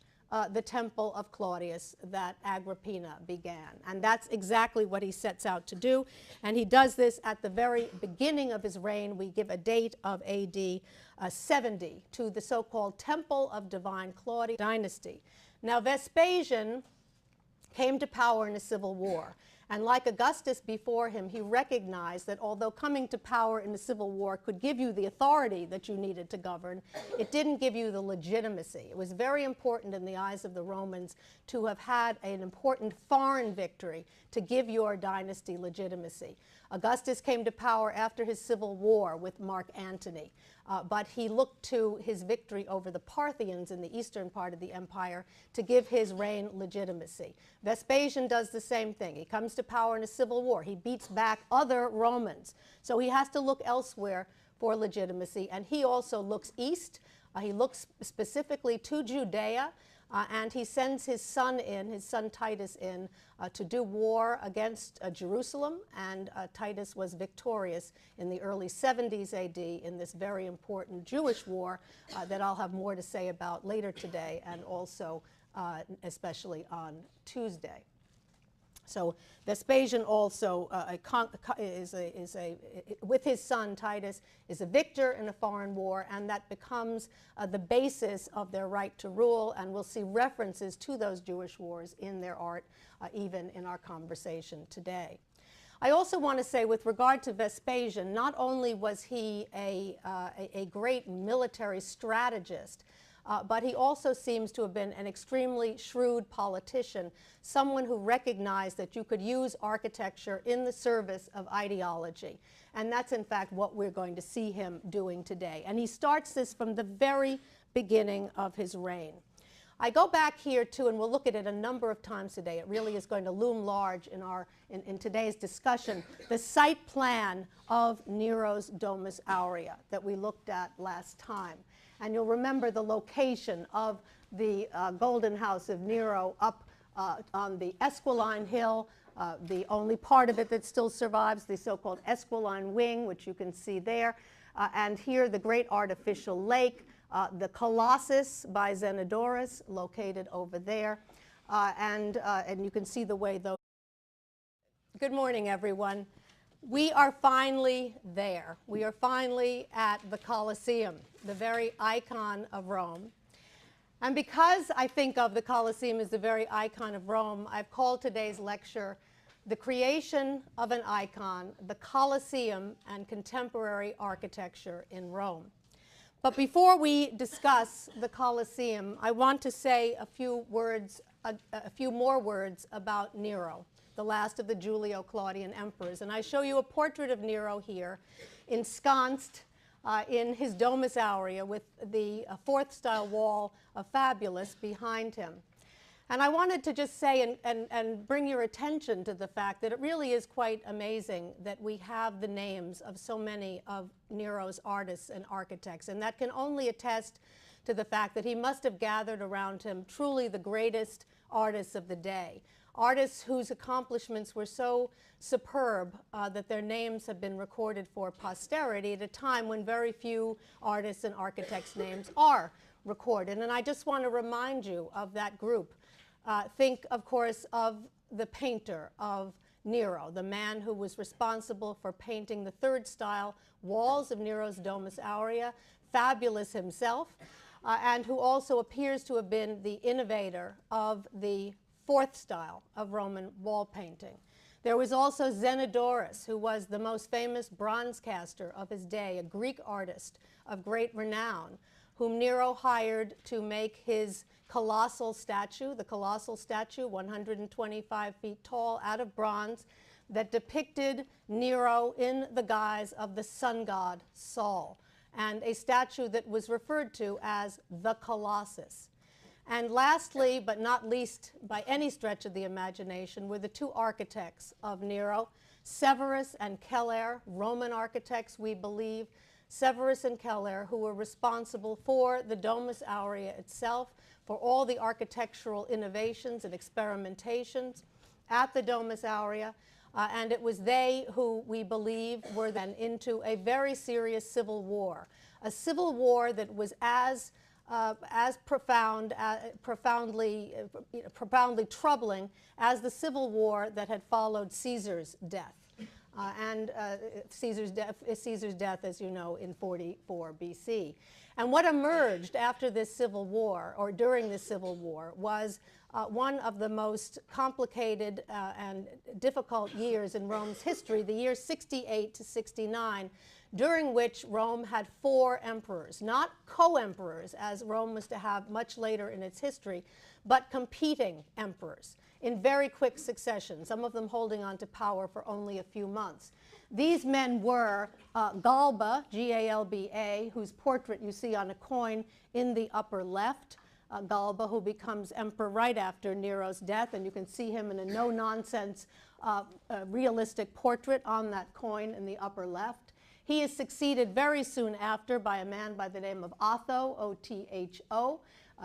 the temple of Claudius that Agrippina began. And that's exactly what he sets out to do. And he does this at the very beginning of his reign. We give a date of AD 70 to the so-called Temple of Divine Claudius dynasty. Now, Vespasian came to power in a civil war. And like Augustus before him, he recognized that although coming to power in a civil war could give you the authority that you needed to govern, it didn't give you the legitimacy. It was very important in the eyes of the Romans to have had an important foreign victory to give your dynasty legitimacy. Augustus came to power after his civil war with Mark Antony, but he looked to his victory over the Parthians in the eastern part of the empire to give his reign legitimacy. Vespasian does the same thing. He comes to power in a civil war. He beats back other Romans. So he has to look elsewhere for legitimacy, and he also looks east. He looks specifically to Judea, and he sends his son Titus in, to do war against Jerusalem, and Titus was victorious in the early 70s AD in this very important Jewish war that I'll have more to say about later today, and also especially on Tuesday. So Vespasian also, with his son Titus, is a victor in a foreign war, and that becomes the basis of their right to rule, and we'll see references to those Jewish wars in their art, even in our conversation today. I also want to say, with regard to Vespasian, not only was he a great military strategist, but he also seems to have been an extremely shrewd politician, someone who recognized that you could use architecture in the service of ideology. And that's, in fact, what we're going to see him doing today. And he starts this from the very beginning of his reign. I go back here, too, and we'll look at it a number of times today. It really is going to loom large in today's discussion, the site plan of Nero's Domus Aurea that we looked at last time. And you'll remember the location of the Golden House of Nero up on the Esquiline Hill, the only part of it that still survives, the so-called Esquiline Wing, which you can see there. And here, the great artificial lake, the Colossus by Zenodorus, located over there. And you can see the way those... Good morning, everyone. We are finally there. We are finally at the Colosseum, the very icon of Rome. And because I think of the Colosseum as the very icon of Rome, I've called today's lecture "The Creation of an Icon, the Colosseum and Contemporary Architecture in Rome." But before we discuss the Colosseum, I want to say a few more words about Nero, the last of the Julio-Claudian emperors. And I show you a portrait of Nero here, ensconced in his Domus Aurea with the fourth-style wall of Fabulous behind him. And I wanted to just say and bring your attention to the fact that it really is quite amazing that we have the names of so many of Nero's artists and architects, and that can only attest to the fact that he must have gathered around him truly the greatest artists of the day. Artists whose accomplishments were so superb that their names have been recorded for posterity at a time when very few artists and architects' names are recorded. And I just want to remind you of that group. Think, of course, of the painter of Nero, the man who was responsible for painting the third-style walls of Nero's Domus Aurea, Fabulous himself, and who also appears to have been the innovator of the fourth style of Roman wall painting. There was also Zenodorus, who was the most famous bronze caster of his day, a Greek artist of great renown, whom Nero hired to make his colossal statue, the colossal statue, 125 feet tall, out of bronze, that depicted Nero in the guise of the sun god Sol, and a statue that was referred to as the Colossus. And lastly, but not least by any stretch of the imagination, were the two architects of Nero, Severus and Keller, Roman architects, we believe, Severus and Keller, who were responsible for the Domus Aurea itself, for all the architectural innovations and experimentations at the Domus Aurea, and it was they who, we believe, were then into a very serious civil war, a civil war that was as profoundly troubling as the civil war that had followed Caesar's death. Caesar's death, as you know, in 44 BC. And what emerged after this civil war, or during this civil war, was one of the most complicated and difficult years in Rome's history, the years 68 to 69, during which Rome had 4 emperors, not co-emperors, as Rome was to have much later in its history, but competing emperors in very quick succession, some of them holding on to power for only a few months. These men were Galba, G-A-L-B-A, whose portrait you see on a coin in the upper left, Galba, who becomes emperor right after Nero's death, and you can see him in a no-nonsense realistic portrait on that coin in the upper left. He is succeeded very soon after by a man by the name of Otho, O-T-H-O.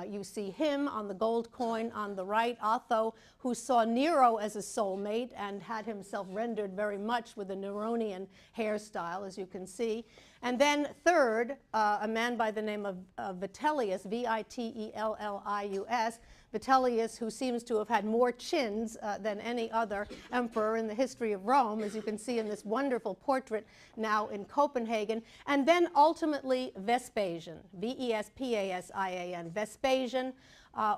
You see him on the gold coin on the right, Otho, who saw Nero as a soulmate and had himself rendered very much with a Neronian hairstyle, as you can see. And then third, a man by the name of Vitellius, V-I-T-E-L-L-I-U-S. Vitellius, who seems to have had more chins than any other emperor in the history of Rome, as you can see in this wonderful portrait now in Copenhagen, and then ultimately Vespasian, V-E-S-P-A-S-I-A-N, Vespasian,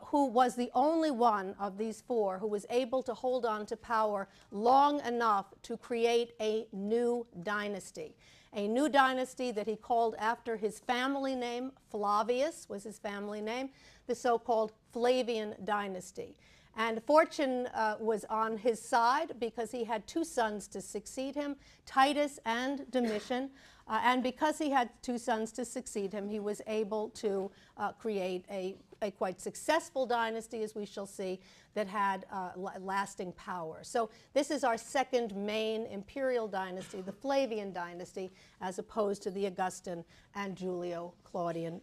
who was the only one of these four who was able to hold on to power long enough to create a new dynasty. A new dynasty that he called after his family name. Flavius was his family name, the so-called Flavian dynasty. And fortune was on his side because he had two sons to succeed him, Titus and Domitian. And because he had two sons to succeed him, he was able to create a quite successful dynasty, as we shall see, that had lasting power. So this is our second main imperial dynasty, the Flavian dynasty, as opposed to the Augustan and Julio-Claudian